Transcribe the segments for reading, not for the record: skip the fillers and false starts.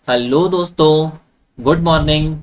Hello दोस्तों, good morning.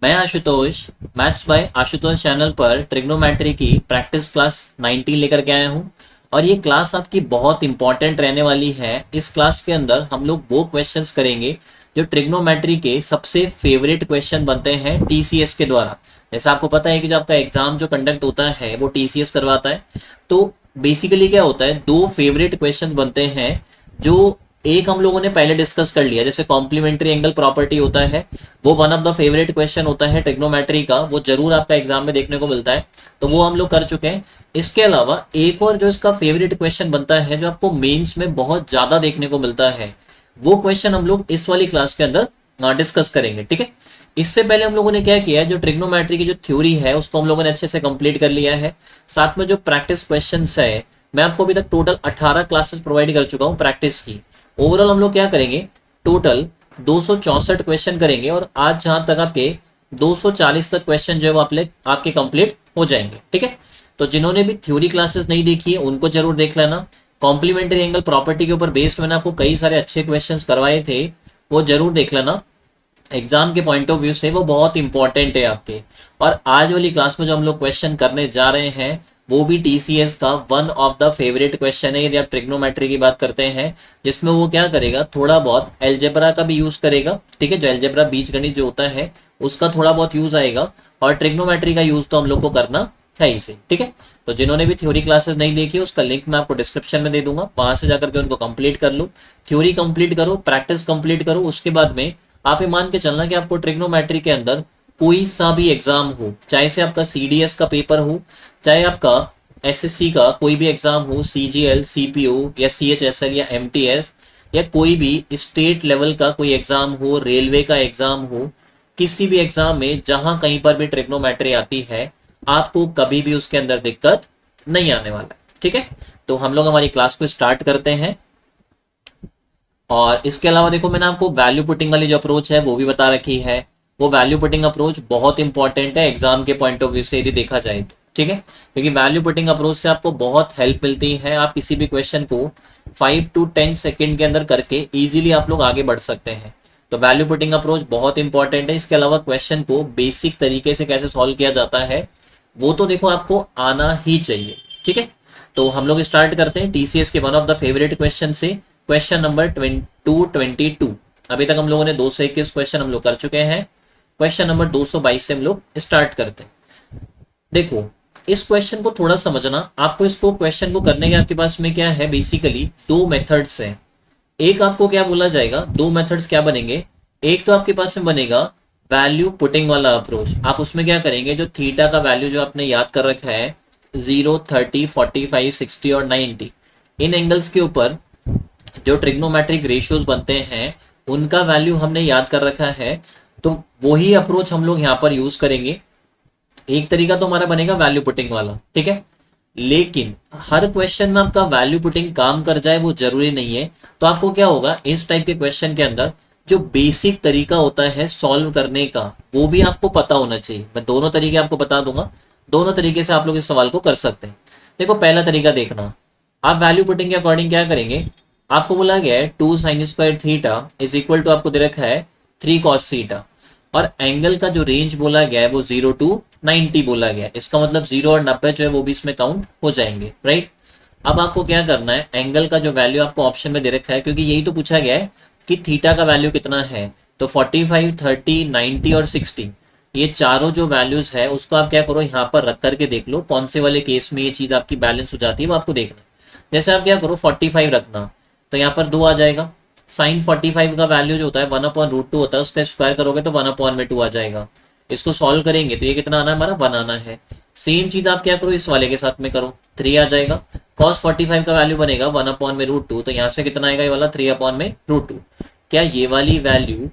मैं Ashutosh maths by Ashutosh channel पर ट्रिग्नोमेट्री की प्रैक्टिस क्लास 19 लेकर के आया हूँ। और ये क्लास आपकी बहुत इंपॉर्टेंट रहने वाली है। इस क्लास के अंदर हम लोग वो क्वेश्चंस करेंगे जो ट्रिग्नोमेट्री के सबसे फेवरेट क्वेश्चन बनते हैं टीसीएस के द्वारा। जैसा आपको पता है कि जो आपका एग्जाम जो कंडक्ट होता है वो टीसीएस करवाता है। तो बेसिकली क्या होता है, दो फेवरेट क्वेश्चंस बनते हैं जो एक हम लोगों ने पहले डिस्कस कर लिया। जैसे कॉम्प्लीमेंट्री एंगल प्रॉपर्टी होता है, वो one of the favourite question होता है ट्रिग्नोमेट्री का, वो जरूर आपका एग्जाम में देखने को मिलता है, तो वो हम लोग कर चुके हैं। इसके अलावा एक और जो इसका फेवरेट क्वेश्चन बनता है जो आपको मेंस में बहुत ज्यादा देखने को मिलता है, वो क्वेश्चन हम लोग इस वाली क्लास के अंदर डिस्कस करेंगे। ठीक है, इससे पहले हम लोगों ने क्या किया है, जो ट्रिग्नोमेट्री की जो थ्योरी है उसको हम लोगों ने अच्छे से कंप्लीट कर लिया है। साथ में जो प्रैक्टिस क्वेश्चंस है, मैं आपको अभी तक टोटल 18 क्लासेस प्रोवाइड कर चुका हूँ प्रैक्टिस की। ओवरऑल हम लोग क्या करेंगे, टोटल 264 क्वेश्चन करेंगे और आज जहां तक आपके 240 तक क्वेश्चन जो है वो आपके कंप्लीट हो जाएंगे। ठीक है, तो जिन्होंने भी थ्योरी क्लासेस नहीं देखी है उनको जरूर देख लेना। कॉम्प्लीमेंट्री एंगल प्रॉपर्टी के ऊपर बेस्ड मैंने आपको कई सारे अच्छे क्वेश्चंस करवाए थे, वो जरूर देख लेना। एग्जाम के पॉइंट ऑफ व्यू से वो बहुत इंपॉर्टेंट है आपके। और आज वाली क्लास में जो हम लोग क्वेश्चन करने जा रहे हैं वो भी टीसीएस का one of the favourite question है यदि आप ट्रिग्नोमेट्री की बात करते हैं, जिसमें वो क्या करेगा, थोड़ा बहुत एलजेब्रा का भी यूज करेगा। ठीक है, जो एलजेब्रा बीजगणित जो होता है उसका थोड़ा बहुत यूज आएगा, और ट्रिग्नोमेट्री का यूज तो हम लोग को करना है इसे। ठीक है, तो जिन्होंने भी थ्योरी क्लासेस नहीं देखी उसका लिंक मैं आपको डिस्क्रिप्शन में दे दूंगा, वहां से जाकर के उनको कंप्लीट कर लो। थ्योरी कंप्लीट करो, प्रैक्टिस कंप्लीट करो, उसके बाद में आप ये मान के चलना कि आपको ट्रिग्नोमेट्री के अंदर कोई सा भी एग्जाम हो, चाहे से आपका सीडीएस का पेपर हो, चाहे आपका एसएससी का कोई भी एग्जाम हो, सीजीएल, सीपीओ या सीएचएसएल या एमटीएस, या कोई भी स्टेट लेवल का कोई एग्जाम हो, रेलवे का एग्जाम हो, किसी भी एग्जाम में जहां कहीं पर भी ट्रिग्नोमेट्री आती है आपको कभी भी उसके अंदर दिक्कत नहीं आने वाला है। ठीक है, तो हम लोग हमारी क्लास को स्टार्ट करते हैं। और इसके अलावा देखो, मैंने आपको वैल्यू पुटिंग वाली जो अप्रोच है वो भी बता रखी है। वो वैल्यू पुटिंग अप्रोच बहुत इंपॉर्टेंट है एग्जाम के पॉइंट ऑफ व्यू से यदि देखा जाए तो। ठीक है, क्योंकि वैल्यू पुटिंग अप्रोच से आपको बहुत हेल्प मिलती है। आप किसी भी क्वेश्चन को 5 to 10 सेकेंड के अंदर करके इजीली आप लोग आगे बढ़ सकते हैं। तो वैल्यू पुटिंग अप्रोच बहुत इंपॉर्टेंट है। इसके अलावा क्वेश्चन को बेसिक तरीके से कैसे सॉल्व किया जाता है वो तो देखो आपको आना ही चाहिए। ठीक है, तो हम लोग स्टार्ट करते हैं टीसीएस के one of the favourite question से, क्वेश्चन नंबर 222। अभी तक हम लोगों ने 221 क्वेश्चन हम लोग कर चुके हैं। क्वेश्चन नंबर 222 से हम लोग स्टार्ट करते हैं। देखो, इस क्वेश्चन को थोड़ा समझना, आपको इसको क्वेश्चन को करने के आपके पास में क्या है, बेसिकली दो मेथड्स हैं। एक आपको क्या बोला जाएगा, दो मेथड्स क्या बनेंगे। एक तो आपके पास में बनेगा वैल्यू पुटिंग वाला अप्रोच। आप उसमें क्या करेंगे, जो थीटा का वैल्यू जो आपने याद कर रखा है 0, 30, 45, 60 और 90, इन एंगल्स के ऊपर जो ट्रिग्नोमेट्रिक रेशियोज बनते हैं उनका वैल्यू हमने याद कर रखा है। तो वही अप्रोच हम लोग यहाँ पर यूज करेंगे। एक तरीका तो हमारा बनेगा वैल्यू पुटिंग वाला। ठीक है, लेकिन हर क्वेश्चन में आपका वैल्यू पुटिंग काम कर जाए वो जरूरी नहीं है। तो आपको क्या होगा, इस टाइप के क्वेश्चन के अंदर जो बेसिक तरीका होता है सॉल्व करने का वो भी आपको पता होना चाहिए। मैं दोनों तरीके आपको बता दूंगा, दोनों तरीके से आप लोग इस सवाल को कर सकते हैं। देखो, पहला तरीका देखना, आप वैल्यू पुटिंग के अकॉर्डिंग क्या करेंगे, आपको बोला गया है 2 sin square theta is equal to, आपको दे रखा है 3 cos थीटा, और एंगल का जो रेंज बोला गया है वो 0 to 90 बोला गया है। इसका मतलब 0 और 90 जो है वो भी इसमें काउंट हो जाएंगे, राइट। अब आपको क्या करना है, एंगल का जो वैल्यू आपको ऑप्शन में दे रखा है, क्योंकि यही तो पूछा गया है कि थीटा का वैल्यू कितना है, तो 45, 30, 90 और 60, ये चारों जो वैल्यूज है उसको आप क्या करो, यहाँ पर रख करके देख लो कौन से वाले केस में ये चीज आपकी बैलेंस हो जाती है वो आपको देखना है। जैसे आप क्या करो, 45 रखना, तो यहाँ पर 2 आ जाएगा। साइन 45 का वैल्यू जो होता है 1/√2 होता है, उसका स्क्वायर करोगे तो 1/2 आ जाएगा। इसको सॉल्व करेंगे तो ये कितना आना है, हमारा 1 आना है। सेम चीज आप क्या करो, इस वाले के साथ में करो, 3 आ जाएगा। cos 45 का वैल्यू बनेगा 1/√2, तो यहाँ से कितना आएगा, ये वाला 3/√2। क्या ये वाली वैल्यू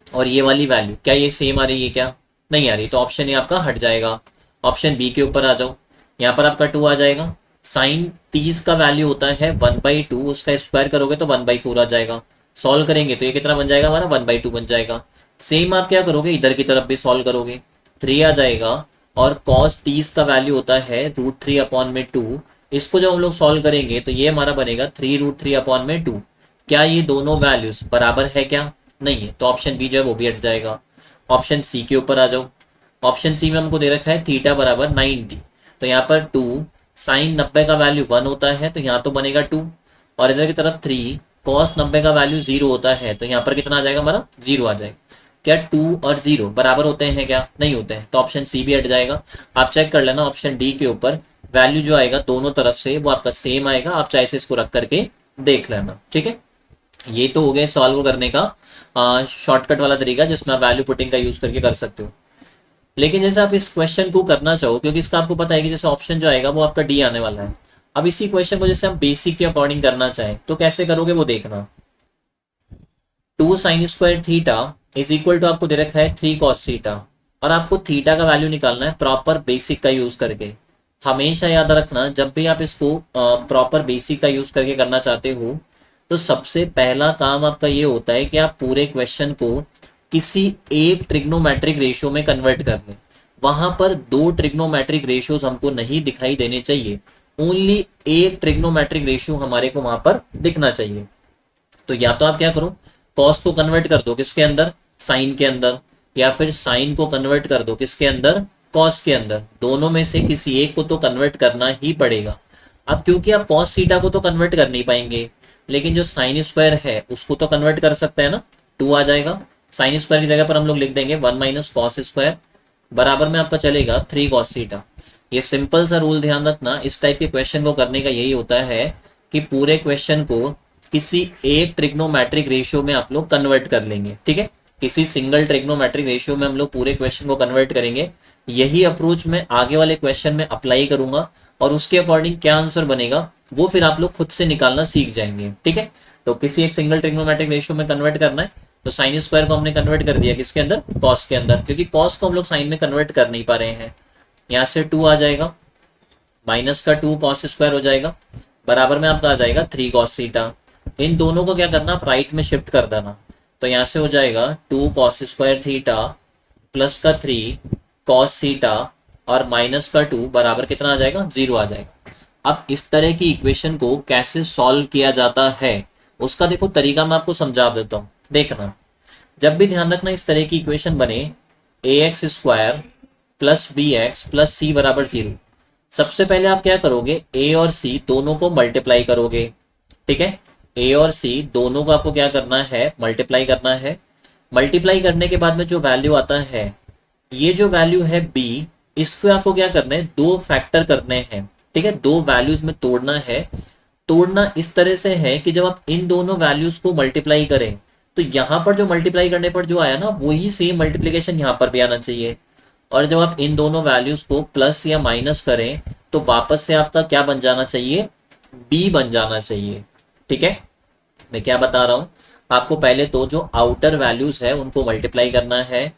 और ये वाली वैल्यू क्या ये सेम आ रही है, क्या नहीं आ रही, तो ऑप्शन ए आपका हट जाएगा। ऑप्शन बी के ऊपर आ जाओ, यहाँ पर आपका 2 आ जाएगा। साइन 30 का वैल्यू होता है 1/2, उसका स्क्वायर करोगे तो 1/4 आ जाएगा। सॉल्व करेंगे तो ये कितना बन जाएगा, हमारा 1/2 बन जाएगा। सेम आप क्या करोगे, इधर की तरफ भी सॉल्व करोगे, 3 आ जाएगा। और cos 30 का वैल्यू होता है √3/2, इसको जब हम लोग सॉल्व करेंगे तो ये हमारा बनेगा 3√3/2। क्या ये दोनों वैल्यूज बराबर है क्या, नहीं है, तो ऑप्शन बी जो है वो भी हट जाएगा। ऑप्शन सी के ऊपर आ जाओ। ऑप्शन सी में हमको दे रखा है थीटा बराबर 90, तो यहाँ पर 2 साइन 90 का वैल्यू 1 होता है तो यहाँ तो बनेगा 2, और इधर की तरफ 3 कॉस 90 का वैल्यू 0 होता है तो यहाँ पर कितना आ जाएगा हमारा 0 आ जाएगा। क्या 2 और 0 बराबर होते हैं क्या? नहीं होते हैं, तो ऑप्शन सी भी हट जाएगा। आप चेक कर लेना ऑप्शन डी के ऊपर वैल्यू जो आएगा दोनों तरफ से वो आपका सेम आएगा, आप चाहे से इसको रख करके देख लेना, ठीक है। ये तो हो गया सॉल्व करने का शॉर्टकट वाला तरीका जिसमें आप वैल्यू पुटिंग का यूज करके कर सकते हो। लेकिन जैसे आप इस क्वेश्चन को करना चाहो, क्योंकि इसका आपको पता है कि जैसे ऑप्शन जो आएगा वो आपका डी आने वाला है। अब इसी क्वेश्चन को जैसे हम बेसिक के अकॉर्डिंग करना चाहें तो कैसे करोगे वो देखना। 2 sin² theta is equal to आपको दे रखा है 3 cos थीटा, और आपको थीटा का वैल्यू निकालना है प्रॉपर बेसिक का यूज करके। हमेशा याद रखना जब भी आप इसको प्रॉपर बेसिक का यूज करके करना चाहते हो तो सबसे पहला काम आपका ये होता है कि आप पूरे क्वेश्चन को किसी एक ट्रिग्नोमेट्रिक रेशियो में कन्वर्ट कर लें। वहां पर दो ट्रिग्नोमेट्रिक रेशियोज हमको नहीं दिखाई देने चाहिए, ओनली एक ट्रिग्नोमेट्रिक रेशियो हमारे को वहां पर दिखना चाहिए। तो या तो आप क्या करो, कॉस को कन्वर्ट कर दो किसके अंदर, साइन के अंदर, या फिर साइन को कन्वर्ट कर दो किसके अंदर, कॉस के अंदर। दोनों में से किसी एक को तो कन्वर्ट करना ही पड़ेगा। अब क्योंकि आप कॉस थीटा को तो कन्वर्ट कर नहीं पाएंगे, लेकिन जो साइन स्क्वायर है उसको तो कन्वर्ट कर सकते हैं ना, 2 आ जाएगा। साइन स्क्वायर की जगह पर हम लोग लिख देंगे 1 माइनस कॉस स्क्वायर, बराबर में आपका चलेगा 3 cos थीटा। ये सिंपल सा रूल ध्यान रखना, इस टाइप के क्वेश्चन को करने का यही होता है कि पूरे क्वेश्चन को किसी एक ट्रिग्नोमेट्रिक रेशियो में आप लोग कन्वर्ट कर लेंगे, ठीक है। किसी सिंगल ट्रिग्नोमेट्रिक रेशियो में हम लोग पूरे क्वेश्चन को कन्वर्ट करेंगे। यही अप्रोच मैं आगे वाले क्वेश्चन में अप्लाई करूंगा, और उसके अकॉर्डिंग क्या आंसर बनेगा वो फिर आप लोग खुद से निकालना सीख जाएंगे, ठीक है। तो किसी एक सिंगल ट्रिग्नोमेट्रिक रेशियो में कन्वर्ट करना है, तो साइन स्क्वायर को हमने कन्वर्ट कर दिया किसके अंदर, कॉस के अंदर, क्योंकि कॉस को हम लोग साइन में कन्वर्ट कर नहीं पा रहे हैं। यहाँ से 2 आ जाएगा, माइनस का 2 cos स्क्वायर हो जाएगा, बराबर में आपका आ जाएगा 3 cos थीटा। इन दोनों को क्या करना, आप राइट में शिफ्ट कर देना। तो यहाँ से हो जाएगा 2 cos स्क्वायर थीटा प्लस का 3 cos थीटा और माइनस का 2 बराबर कितना आ जाएगा, 0 आ जाएगा। अब इस तरह की इक्वेशन को कैसे सॉल्व किया जाता है उसका देखो तरीका मैं आपको समझा देता हूँ, देखना। जब भी ध्यान रखना इस तरह की इक्वेशन बने ax² plus bx plus c बराबर 0, सबसे पहले आप क्या करोगे, a और c दोनों को मल्टीप्लाई करोगे, ठीक है। a और c दोनों को आपको क्या करना है, मल्टीप्लाई करना है। मल्टीप्लाई करने के बाद में जो वैल्यू आता है, ये जो वैल्यू है b, इसको आपको क्या करना है, दो फैक्टर करने हैं, ठीक है। दो वैल्यूज में तोड़ना है। तोड़ना इस तरह से है कि जब आप इन दोनों वैल्यूज को मल्टीप्लाई करें तो यहाँ पर जो मल्टीप्लाई करने पर जो आया ना वही सेम मल्टीप्लीकेशन यहाँ पर भी आना चाहिए। और जब आप इन दोनों वैल्यूज को प्लस या माइनस करें तो वापस से आपका क्या बन जाना चाहिए, b बन जाना चाहिए, ठीक है। मैं क्या बता रहा हूँ आपको, पहले तो जो आउटर वैल्यूज है उनको मल्टीप्लाई करना है,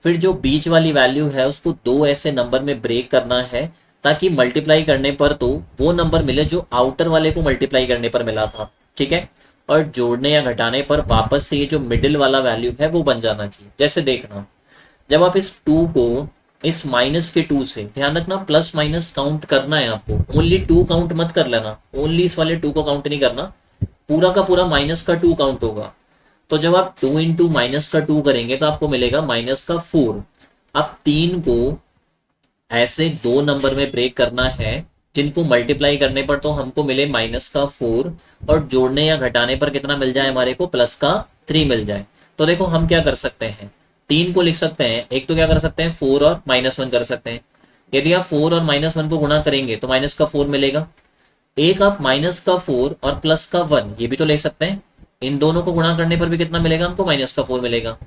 फिर जो बीच वाली वैल्यू है उसको दो ऐसे नंबर में ब्रेक करना है ताकि मल्टीप्लाई करने पर तो वो नंबर मिले जो आउटर वाले को मल्टीप्लाई करने पर मिला था, ठीक है। और जोड़ने या घटाने पर वापस से ये जो मिडिल वाला वैल्यू है वो बन जाना चाहिए। जैसे देखना, जब आप इस 2 को इस माइनस के 2 से, ध्यान रखना प्लस माइनस काउंट करना है आपको, ओनली 2 काउंट मत कर लेना, ओनली इस वाले 2 को काउंट नहीं करना, पूरा का पूरा माइनस का 2 काउंट होगा। तो जब आप 2 इंटू माइनस का 2 करेंगे तो आपको मिलेगा माइनस का 4। अब 3 को ऐसे दो नंबर में ब्रेक करना है जिनको मल्टीप्लाई करने पर तो हमको मिले माइनस का 4, और जोड़ने या घटाने पर कितना मिल जाए हमारे को, प्लस का 3 मिल जाए। तो देखो हम क्या कर सकते हैं, 3 को लिख सकते हैं, एक तो क्या कर सकते हैं 4 और -1 कर सकते हैं। यदि आप 4 और -1 को गुणा करेंगे तो माइनस का 4 मिलेगा। एक आप माइनस का 4 और प्लस का 1 ये भी तो ले सकते हैं, इन दोनों को गुणा करने पर भी कितना मिलेगा हमको, माइनस का 4 मिलेगा।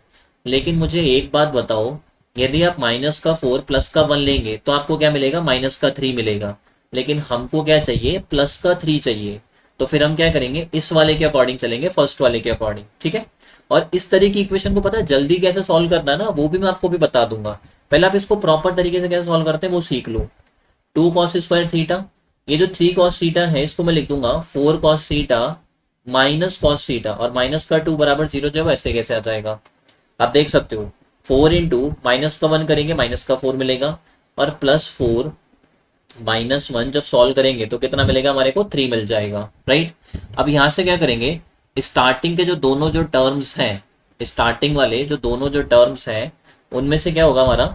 लेकिन मुझे एक बात बताओ, यदि आप माइनस का 4 प्लस का 1 लेंगे तो आपको क्या मिलेगा, माइनस का 3 मिलेगा। लेकिन हमको क्या चाहिए, प्लस का 3 चाहिए। तो फिर हम क्या करेंगे, इस वाले के अकॉर्डिंग चलेंगे, फर्स्ट वाले के अकॉर्डिंग, ठीक है। और इस तरह की इक्वेशन को पता है जल्दी कैसे सॉल्व करना है ना, वो भी मैं आपको भी बता दूंगा। पहले आप इसको प्रॉपर तरीके से कैसे सॉल्व करते हैं वो सीख लो। 2 cos स्क्वायर थीटा, ये जो 3 cos थीटा है इसको मैं लिख दूंगा 4 cos theta minus cos theta, और माइनस का 2 बराबर 0 जो है ऐसे कैसे आ जाएगा, आप देख सकते हो। 4 इंटू माइनस का 1 करेंगे, माइनस का 4 मिलेगा, और प्लस 4 -1 जब सॉल्व करेंगे तो कितना मिलेगा हमारे को, 3 मिल जाएगा, राइट। अब यहाँ से क्या करेंगे, स्टार्टिंग के जो दोनों जो टर्म्स हैं, स्टार्टिंग वाले जो दोनों जो टर्म्स हैं उनमें से क्या होगा हमारा,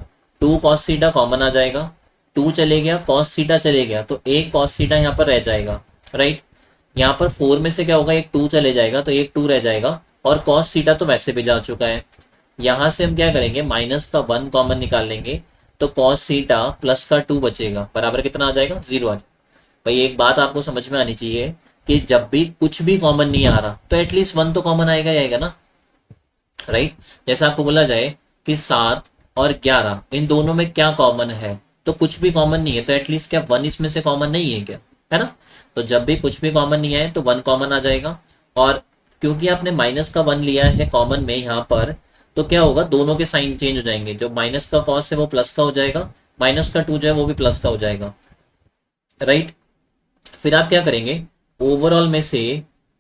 टू कॉस सीटा कॉमन आ जाएगा, टू चले गया, कॉस सीटा चले गया, तो एक कॉस सीटा यहाँ पर रह जाएगा, राइट। यहाँ पर फोर में से क्या होगा, एक टू चले जाएगा तो एक टू रह जाएगा, और कॉस सीटा तो वैसे भी जा चुका है। यहाँ से हम क्या करेंगे, माइनस का वन कॉमन निकाल लेंगे, तो कॉस सीटा प्लस का टू बचेगा, बराबर कितना आ जाएगा, जीरो आ जाएगा। भाई एक बात आपको समझ में आनी चाहिए कि जब भी कुछ भी कॉमन नहीं आ रहा तो एटलीस्ट वन तो कॉमन आएगा ही आएगा ना, राइट। जैसे आपको बोला जाए कि 7 और 11 इन दोनों में क्या कॉमन है, तो कुछ भी कॉमन नहीं है, तो एटलीस्ट क्या वन इसमें से कॉमन नहीं है क्या, है ना। तो जब भी कुछ भी कॉमन नहीं आए तो वन कॉमन आ जाएगा। और क्योंकि आपने माइनस का वन लिया है कॉमन में यहाँ पर, तो क्या होगा, दोनों के साइन चेंज हो जाएंगे, जो माइनस का कॉस है वो प्लस का हो जाएगा, माइनस का टू जो है वो भी प्लस का हो जाएगा, राइट। फिर आप क्या करेंगे, ओवरऑल में से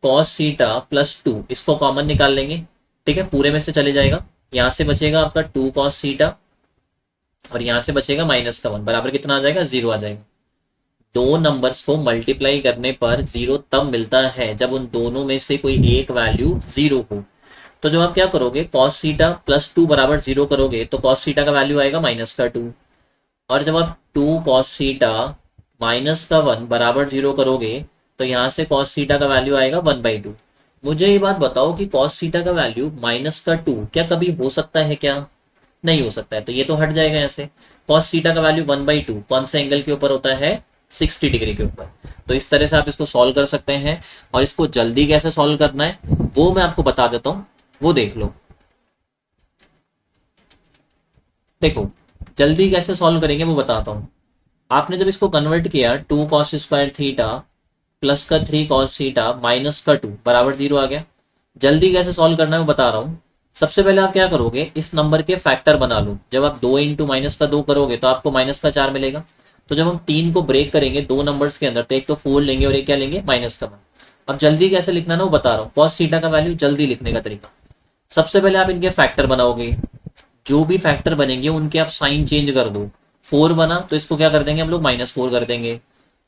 कॉस सीटा प्लस टू इसको कॉमन निकाल लेंगे, ठीक है, पूरे में से चले जाएगा, यहाँ से बचेगा आपका टू कॉस सीटा और यहाँ से बचेगा माइनस का वन, बराबर कितना आ जाएगा, जीरो आ जाएगा। दो नंबर्स को मल्टीप्लाई करने पर जीरो तब मिलता है जब उन दोनों में से कोई एक वैल्यू जीरो हो। तो जब आप क्या करोगे, कॉस सीटा प्लस टू बराबर जीरो करोगे तो कॉस सीटा का वैल्यू आएगा माइनस का टू, और जब आप टू कॉस सीटा माइनस का वन बराबर जीरो करोगे तो यहाँ से कॉस सीटा का वैल्यू आएगा वन बाई टू। मुझे ये बात बताओ कि कॉस सीटा का वैल्यू माइनस का टू क्या कभी हो सकता है क्या, नहीं हो सकता है, तो ये तो हट जाएगा यहाँ से। कॉस सीटा का वैल्यू वन बाई टू कौन से एंगल के ऊपर होता है, 60 डिग्री के ऊपर। तो इस तरह से आप इसको सॉल्व कर सकते हैं, और इसको जल्दी कैसे सॉल्व करना है वो मैं आपको बता देता हूँ, वो देख लो। देखो जल्दी कैसे सॉल्व करेंगे वो बताता हूँ। आपने जब इसको कन्वर्ट किया, two cos square theta plus का थ्री कॉस थीटा माइनस का टू बराबर जीरो आ गया। जल्दी कैसे सॉल्व करना है वो बता रहा हूँ। सबसे पहले आप क्या करोगे, इस नंबर के फैक्टर बना लो। जब आप दो इंटू माइनस का दो करोगे तो आपको माइनस का चार मिलेगा। तो जब हम तीन को ब्रेक करेंगे दो नंबर्स के अंदर, तो एक तो फोर लेंगे और एक क्या लेंगे, माइनस का वन। अब जल्दी कैसे लिखना ना वो बता रहा हूँ, कॉस थीटा का वैल्यू जल्दी लिखने का तरीका। सबसे पहले आप इनके फैक्टर बनाओगे, जो भी फैक्टर बनेंगे उनके आप साइन चेंज कर दो। फोर बना तो इसको क्या कर देंगे हम लोग, माइनस फोर कर देंगे,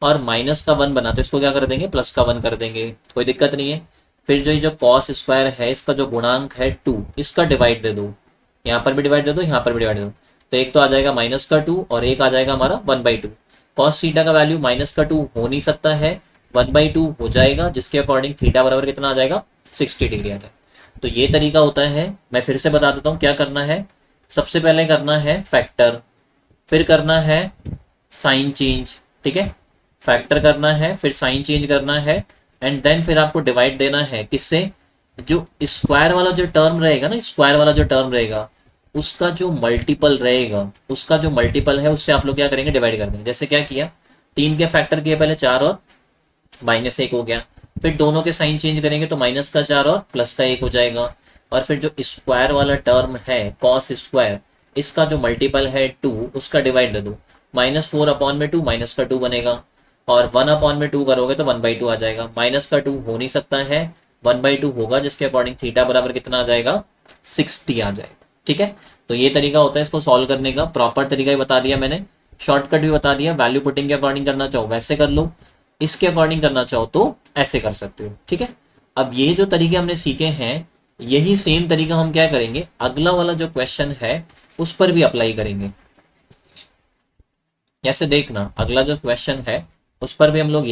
और माइनस का वन बना तो इसको क्या कर देंगे, प्लस का वन कर देंगे, कोई दिक्कत नहीं है। फिर जो ये जो कॉस स्क्वायर है इसका जो गुणांक है टू, इसका डिवाइड दे दो, यहाँ पर भी डिवाइड दे दो, यहाँ पर भी डिवाइड दे दो, तो एक तो आ जाएगा माइनस का टू और एक आ जाएगा हमारा one by two. Cos theta का वैल्यू माइनस का टू हो नहीं सकता है, वन बाई टू हो जाएगा, जिसके अकॉर्डिंग थीटा बराबर कितना आ जाएगा, 60 डिग्री आ जाएगा। तो ये तरीका होता है। मैं फिर से बता देता हूँ क्या करना है। सबसे पहले करना है फैक्टर, फिर करना है साइन चेंज, ठीक है, फैक्टर करना है, फिर साइन चेंज करना है, एंड देन फिर आपको डिवाइड देना है किससे, जो स्क्वायर वाला जो टर्म रहेगा ना, स्क्वायर वाला जो टर्म रहेगा उसका जो मल्टीपल रहेगा, उसका जो मल्टीपल है उससे आप लोग क्या करेंगे, डिवाइड कर देंगे। जैसे क्या किया, तीन के फैक्टर किए पहले, चार और माइनस एक हो गया, फिर दोनों के साइन चेंज करेंगे तो माइनस का चार और प्लस का एक हो जाएगा, और फिर जो स्क्वायर वाला टर्म है कॉस स्क्वायर, इसका जो मल्टीपल है टू, उसका डिवाइड दे दो, माइनस फोर अपॉन में टू, माइनस का टू बनेगा, और वन अपॉन में टू करोगे तो वन बाई टू आ जाएगा। माइनस का टू हो नहीं सकता है, वन बाई टू होगा, जिसके अकॉर्डिंग थीटा बराबर कितना आ जाएगा, 60 आ जाएगा, ठीक है। तो ये तरीका होता है इसको सॉल्व करने का, प्रॉपर तरीका ही बता दिया मैंने, शॉर्टकट भी बता दिया। वैल्यू पुटिंग के अकॉर्डिंग करना चाहो वैसे कर लो, इसके अकॉर्डिंग करना चाहो तो ऐसे कर सकते हो, ठीक है। अब ये जो तरीके हमने सीखे हैं, यही सेम तरीका हम क्या करेंगे, अगला वाला जो क्वेश्चन है उस पर भी अप्लाई करेंगे। जैसे देखना अगला जो क्वेश्चन है उस पर भी हम लोग,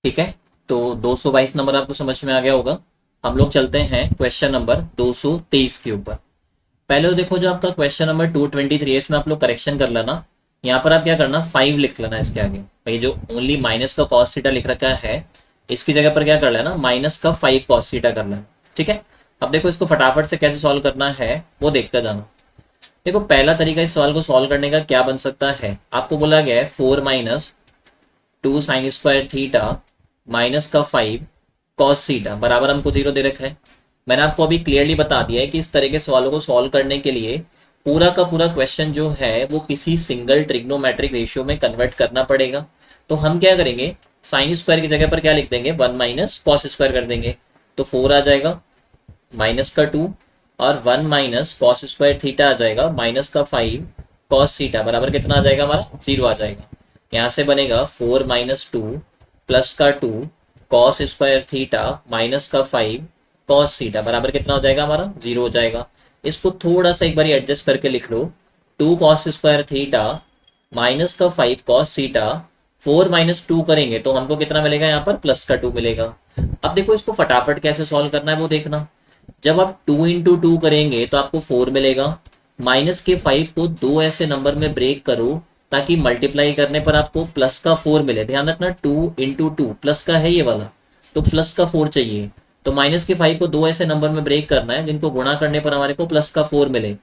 ठीक है। तो 222 नंबर आपको समझ में आ गया होगा। हम लोग चलते हैं क्वेश्चन नंबर 223 के ऊपर। पहले तो देखो जो आपका क्वेश्चन नंबर 223 है इसमें आप लोग करेक्शन कर लेना। यहाँ पर आप क्या करना, 5 लिख लेना इसके आगे। भाई जो ओनली माइनस का कॉस थीटा लिख रखा है इसकी जगह पर क्या कर लेना, माइनस का 5 कॉस थीटा कर लेना, ठीक है। अब देखो इसको फटाफट से कैसे सॉल्व करना है वो देखते जाना। देखो पहला तरीका इस सवाल को सॉल्व करने का क्या बन सकता है, आपको बोला गया है 4 minus 2 sign square theta minus का 5 कॉस थीटा बराबर हमको 0 दे रखा है। मैंने आपको अभी क्लियरली बता दिया है कि इस तरह के सवालों को सॉल्व करने के लिए पूरा का पूरा क्वेश्चन जो है वो किसी सिंगल ट्रिग्नोमेट्रिक रेशियो में कन्वर्ट करना पड़ेगा। तो हम क्या करेंगे, साइन स्क्वायर की जगह पर क्या लिख देंगे, 1 माइनस कॉस स्क्वायर कर देंगे, तो 4 आ जाएगा, माइनस का 2 और 1 माइनस कॉस स्क्वायर थीटा आ जाएगा, माइनस का 5 कॉस थीटा बराबर कितना आ जाएगा हमारा, 0 आ जाएगा। यहाँ से बनेगा 4 माइनस 2 प्लस का 2 कॉस स्क्वायर थीटा माइनस का 5 कॉस थीटा बराबर कितना हो जाएगा हमारा 0 हो जाएगा। इसको थोड़ा सा एक बार एडजस्ट करके लिख लो, 2 कॉस स्क्वायर थीटा माइनस का 5 कॉस थीटा, 4 माइनस 2 करेंगे तो हमको कितना मिलेगा यहाँ पर प्लस का 2 मिलेगा। अब देखो इसको फटाफट कैसे सॉल्व करना है वो देखना। जब आप 2 इंटू 2 करेंगे तो आपको 4 मिलेगा। माइनस के 5 को दो ऐसे नंबर में ब्रेक करो ताकि मल्टीप्लाई करने पर आपको प्लस का 4 मिले। ध्यान रखना 2 इंटू 2 प्लस का है ये वाला, तो प्लस का 4 चाहिए। तो माइनस के 5 को दो ऐसे नंबर में ब्रेक करना है जिनको गुणा करने पर हमारे को प्लस का 4 मिले।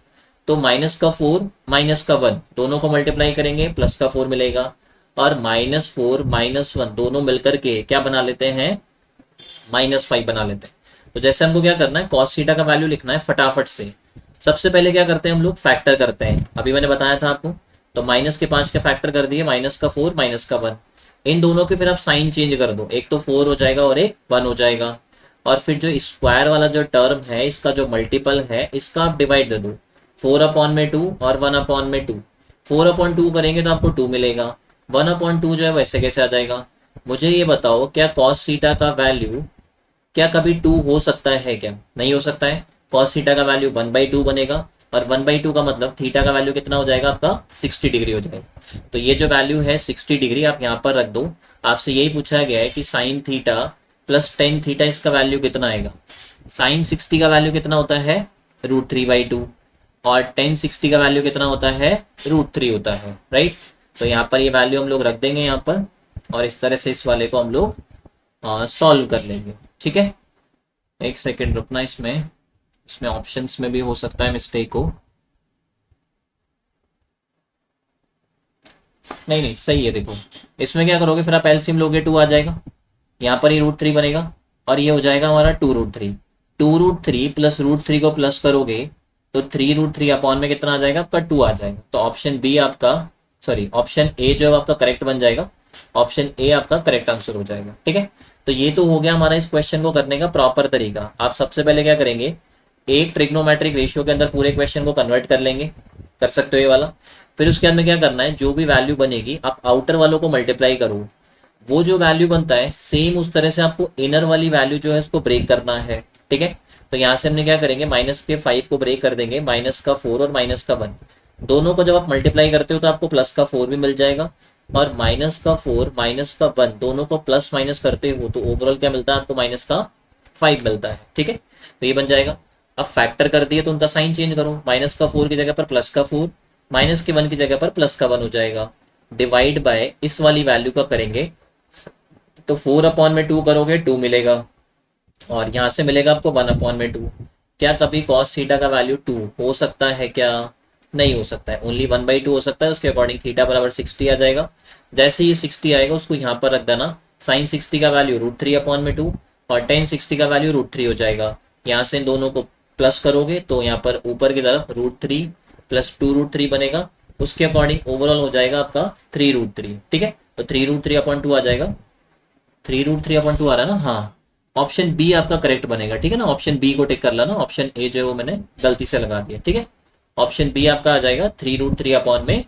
तो माइनस का 4 माइनस का 1 दोनों को मल्टीप्लाई करेंगे प्लस का 4 मिलेगा। और -4 -1 दोनों मिलकर के क्या बना लेते हैं, -5 बना लेते हैं। तो जैसे हमको क्या करना है, कॉस थीटा का वैल्यू लिखना है फटाफट से। सबसे पहले क्या करते हैं हम लोग, फैक्टर करते हैं। अभी मैंने बताया था आपको, तो माइनस के 5 के फैक्टर कर दिए, माइनस का 4 माइनस का 1। इन दोनों के फिर आप साइन चेंज कर दो, एक तो 4 हो जाएगा और एक 1 हो जाएगा। और फिर जो स्क्वायर वाला जो टर्म है इसका जो मल्टीपल है इसका आप डिवाइड दे दो, 4/2 और 1/2। 4/2 करेंगे तो आपको 2 मिलेगा, 1/2 जो है वैसे कैसे आ जाएगा। मुझे ये बताओ क्या कॉस थीटा का वैल्यू क्या कभी 2 हो सकता है, क्या नहीं हो सकता है। कॉस थीटा का वैल्यू 1/2 बनेगा, और 1/2 का मतलब थीटा का वैल्यू कितना हो जाएगा आपका 60 डिग्री हो जाएगा। तो ये जो वैल्यू है 60 डिग्री आप यहाँ पर रख दो। आपसे यही पूछा गया है कि sine theta plus tan theta इसका वैल्यू कितना आएगा। साइन 60 का वैल्यू कितना होता है √3/2, और टेन 60 का वैल्यू कितना होता है √3 होता है, राइट। तो यहाँ पर ये वैल्यू हम लोग रख देंगे यहाँ पर, और इस तरह से इस वाले को हम लोग सॉल्व कर लेंगे, ठीक है। एक सेकेंड रुकना, इसमें इसमें ऑप्शंस में भी हो सकता है मिस्टेक हो। नहीं नहीं सही है, देखो इसमें क्या करोगे फिर आप एलसीएम लोगे 2 आ जाएगा, यहाँ पर ही √3 बनेगा, और ये हो जाएगा हमारा 2√3। 2√3 प्लस √3 को प्लस करोगे तो 3√3 अपॉन में कितना आ जाएगा आपका 2 आ जाएगा। तो ऑप्शन बी आपका, सॉरी ऑप्शन ए जो है आपका करेक्ट बन जाएगा। ऑप्शन ए आपका करेक्ट आंसर हो जाएगा, ठीक है। तो ये तो हो गया हमारा इस क्वेश्चन को करने का प्रॉपर तरीका। आप सबसे पहले क्या करेंगे, एक ट्रिग्नोमेट्रिक रेशियो के अंदर पूरे क्वेश्चन को कन्वर्ट कर लेंगे, कर सकते हो ये वाला। फिर उसके अंदर क्या करना है, जो भी वैल्यू बनेगी आप आउटर वालों को मल्टीप्लाई करो, वो जो वैल्यू बनता है सेम उस तरह से आपको इनर वाली वैल्यू जो है उसको ब्रेक करना है, ठीक है। तो यहाँ से हमने क्या करेंगे, माइनस के 5 को ब्रेक कर देंगे, माइनस का 4 और माइनस का 1 दोनों को जब आप मल्टीप्लाई करते हो तो आपको प्लस का 4 भी मिल जाएगा, और माइनस का 4 माइनस का 1 दोनों को प्लस माइनस करते हो तो ओवरऑल क्या मिलता है आपको -5 मिलता है, ठीक है। तो ये बन जाएगा। अब फैक्टर कर दिए तो उनका साइन चेंज करो, माइनस का 4 की जगह पर प्लस का 4, माइनस के 1 की जगह पर प्लस का 1 हो जाएगा। डिवाइड बाय इस वाली वैल्यू का करेंगे तो 4/2 करोगे 2 मिलेगा, और यहाँ से मिलेगा आपको 1/2। क्या कभी कॉस थीटा का वैल्यू 2 हो सकता है क्या, नहीं हो सकता है, ओनली 1/2 हो सकता है। उसके अकॉर्डिंग थीटा बराबर 60 आ जाएगा। जैसे ये 60 आएगा उसको यहाँ पर रख देना, साइन 60 का वैल्यू √3/2 और टेन 60 का वैल्यू √3 हो जाएगा। यहाँ से इन दोनों को प्लस करोगे तो यहाँ पर ऊपर की तरफ √3 प्लस 2√3 बनेगा, उसके अकॉर्डिंग ओवरऑल हो जाएगा आपका 3√3, ठीक है। तो 3√3/2 आ जाएगा, 3√3/2 आ रहा है ना, हाँ। ऑप्शन बी आपका करेक्ट बनेगा, ठीक है ना। ऑप्शन बी को टिक कर लेना, ऑप्शन ए जो है वो मैंने गलती से लगा दिया, ठीक है। ऑप्शन बी आपका आ जाएगा 3√3/2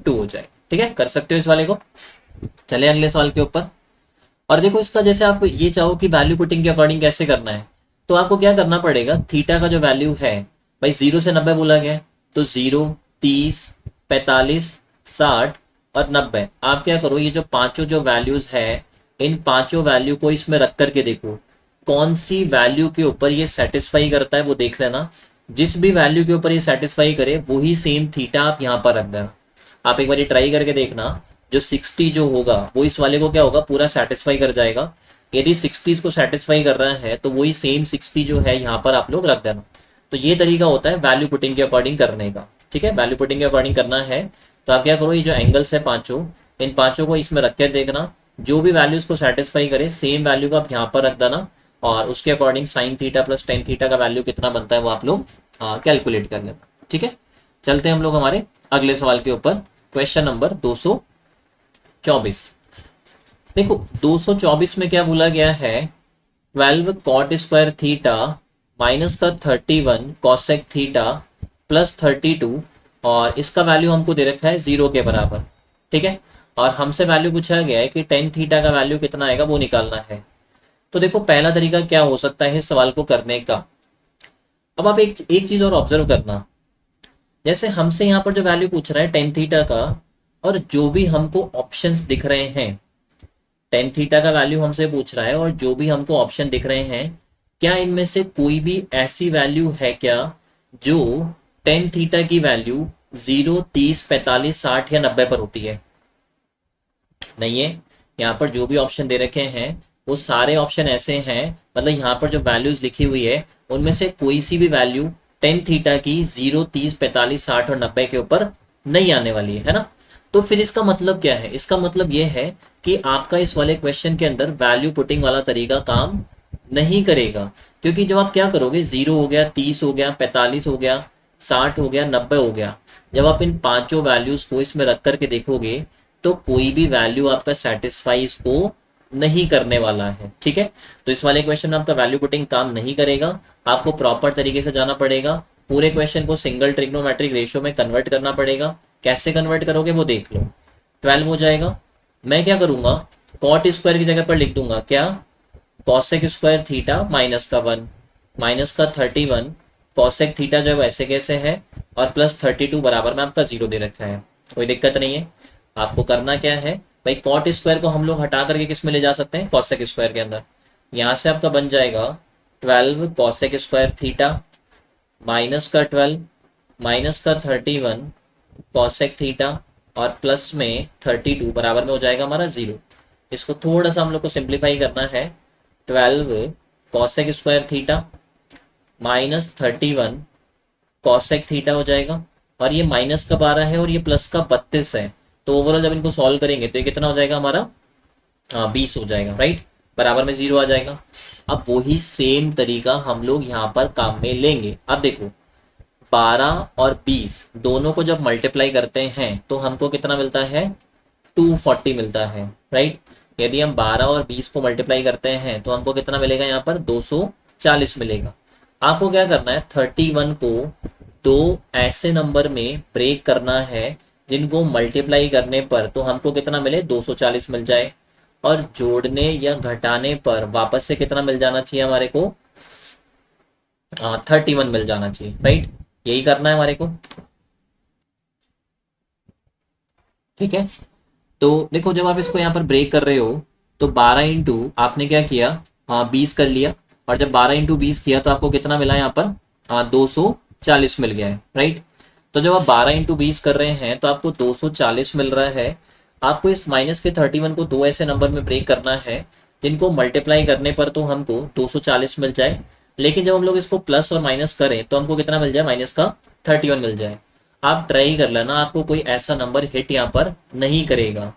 हो जाएगा, ठीक है। कर सकते हो इस वाले को। चले अगले सवाल के ऊपर। और देखो इसका जैसे आप ये चाहो कि वैल्यू पुटिंग के अकॉर्डिंग कैसे करना है, तो आपको क्या करना पड़ेगा, थीटा का जो वैल्यू है भाई 0 से 90 बोला गया है, तो 0 30 45 60 और 90। आप क्या करो, ये जो पांचों जो वैल्यूज है इन पांचों वैल्यू को इसमें रख करके देखो कौन सी वैल्यू के ऊपर ये सेटिस्फाई करता है वो देख लेना। जिस भी वैल्यू के ऊपर ये सेटिस्फाई करे वही सेम थीटा आप यहाँ पर रख देना। आप एक बार ये ट्राई करके देखना, जो 60 जो होगा वो इस वाले को क्या होगा पूरा सेटिस्फाई कर जाएगा। यदि 60 को सेटिस्फाई कर रहा है तो वही सेम 60 जो है यहाँ पर आप लोग रख देना। तो ये तरीका होता है वैल्यू पुटिंग के अकॉर्डिंग करने का, ठीक है। वैल्यू पुटिंग के अकॉर्डिंग करना है तो आप क्या करो, ये जो एंगल्स है पांचों, इन पांचों को इसमें रख के देखना, जो भी वैल्यूज को सेटिस्फाई करे सेम वैल्यू को आप यहाँ पर रख देना, और उसके according sine theta plus tan theta का वैल्यू कितना बनता है वो आप लोग कैलकुलेट कर लेना, ठीक है। चलते हैं हम लोग हमारे अगले सवाल के ऊपर, क्वेश्चन नंबर 224। देखो 224 में क्या बोला गया है, 12 कॉट स्क्वायर थीटा माइनस का 31 कॉसेक थीटा प्लस 32, और इसका वैल्यू हमको दे रखा है 0 के बराबर, ठीक है। और हमसे वैल्यू पूछा गया है कि टेन थीटा का वैल्यू कितना आएगा वो निकालना है। तो देखो पहला तरीका क्या हो सकता है इस सवाल को करने का। अब आप एक एक चीज और ऑब्जर्व करना, जैसे हमसे यहाँ पर जो वैल्यू पूछ रहा है टेन थीटा का, और जो भी हमको ऑप्शंस दिख रहे हैं, टेन थीटा का वैल्यू हमसे पूछ रहा है और जो भी हमको ऑप्शन दिख रहे हैं, क्या इनमें से कोई भी ऐसी वैल्यू है क्या जो टेन थीटा की वैल्यू 0, 30, 45, 60 या 90 पर होती है? नहीं है। यहाँ पर जो भी ऑप्शन दे रखे हैं वो सारे ऑप्शन ऐसे हैं, मतलब यहाँ पर जो वैल्यूज लिखी हुई है उनमें से कोई सी भी वैल्यू टेन थीटा की 0, 30, 45, 60 और 90 के ऊपर नहीं आने वाली है ना। तो फिर इसका मतलब क्या है? इसका मतलब ये है कि आपका इस वाले क्वेश्चन के अंदर वैल्यू पुटिंग वाला तरीका काम नहीं करेगा। क्योंकि जब आप क्या करोगे, 0 हो गया, 30 हो गया, 45 हो गया, 60 हो गया, 90 हो गया, जब आप इन पांचों वैल्यूज को इसमें रख करके देखोगे तो कोई भी वैल्यू आपका सेटिस्फाई इसको नहीं करने वाला है। ठीक है, तो इस वाले क्वेश्चन में आपका वैल्यू पुटिंग काम नहीं करेगा। आपको प्रॉपर तरीके से जाना पड़ेगा, पूरे क्वेश्चन को सिंगल ट्रिग्नोमेट्रिक रेशियो में कन्वर्ट करना पड़ेगा। कैसे कन्वर्ट करोगे वो देख लो। 12 हो जाएगा। मैं क्या करूंगा, कॉट स्क्वायर की जगह पर लिख दूंगा क्या, कॉसेक स्क्वायर थीटा माइनस का 1 माइनस का 31, कॉसेक थीटा जो है वैसे कैसे है, और प्लस 32 बराबर में आपका 0 दे रखा है। कोई दिक्कत नहीं है। आपको करना क्या है भाई, कॉट स्क्वायर को हम लोग हटा करके किस में ले जा सकते हैं, कॉसेक स्क्वायर के अंदर। यहाँ से आपका बन जाएगा 12 कॉसेक स्क्वायर थीटा माइनस का 12 माइनस का 31 कॉसेक थीटा और प्लस में 32 बराबर में हो जाएगा हमारा 0। इसको थोड़ा सा हम लोग को सिंप्लीफाई करना है। 12 cosec square theta minus 31 cosec theta हो जाएगा, और ये माइनस का 12 है और ये प्लस का 32 है। तो ओवरऑल जब इनको सॉल्व करेंगे तो ये कितना हो जाएगा हमारा, 20 हो जाएगा, राइट, बराबर में 0 आ जाएगा। अब वही सेम तरीका हम लोग यहाँ पर काम में लेंगे। अब देखो 12 और 20 दोनों को जब मल्टीप्लाई करते हैं तो हमको कितना मिलता है, 240 मिलता है, राइट। यदि हम 12 और 20 को मल्टीप्लाई करते हैं तो हमको कितना मिलेगा, यहाँ पर 240 मिलेगा। आपको क्या करना है, 31 को दो ऐसे नंबर में ब्रेक करना है जिनको मल्टीप्लाई करने पर तो हमको कितना मिले, 240 मिल जाए, और जोड़ने या घटाने पर वापस से कितना मिल जाना चाहिए हमारे को, 31 मिल जाना चाहिए, राइट। यही करना है हमारे को। ठीक है, तो देखो जब आप इसको यहाँ पर ब्रेक कर रहे हो तो 12 इंटू आपने क्या किया, 20 कर लिया, और जब 12 इंटू 20 किया तो आपको कितना मिला यहाँ पर, 240 मिल गया है, राइट। तो जब आप 12 इंटू 20 कर रहे हैं तो आपको 240 मिल रहा है। आपको इस माइनस के 31 को दो ऐसे नंबर में ब्रेक करना है जिनको मल्टीप्लाई करने पर तो हमको 240 मिल जाए, लेकिन जब हम लोग इसको प्लस और माइनस करें तो हमको कितना मिल जाए, माइनस का 31 मिल जाए। आप ट्राई कर लेना, आपको कोई ऐसा नंबर हिट यहाँ पर नहीं करेगा।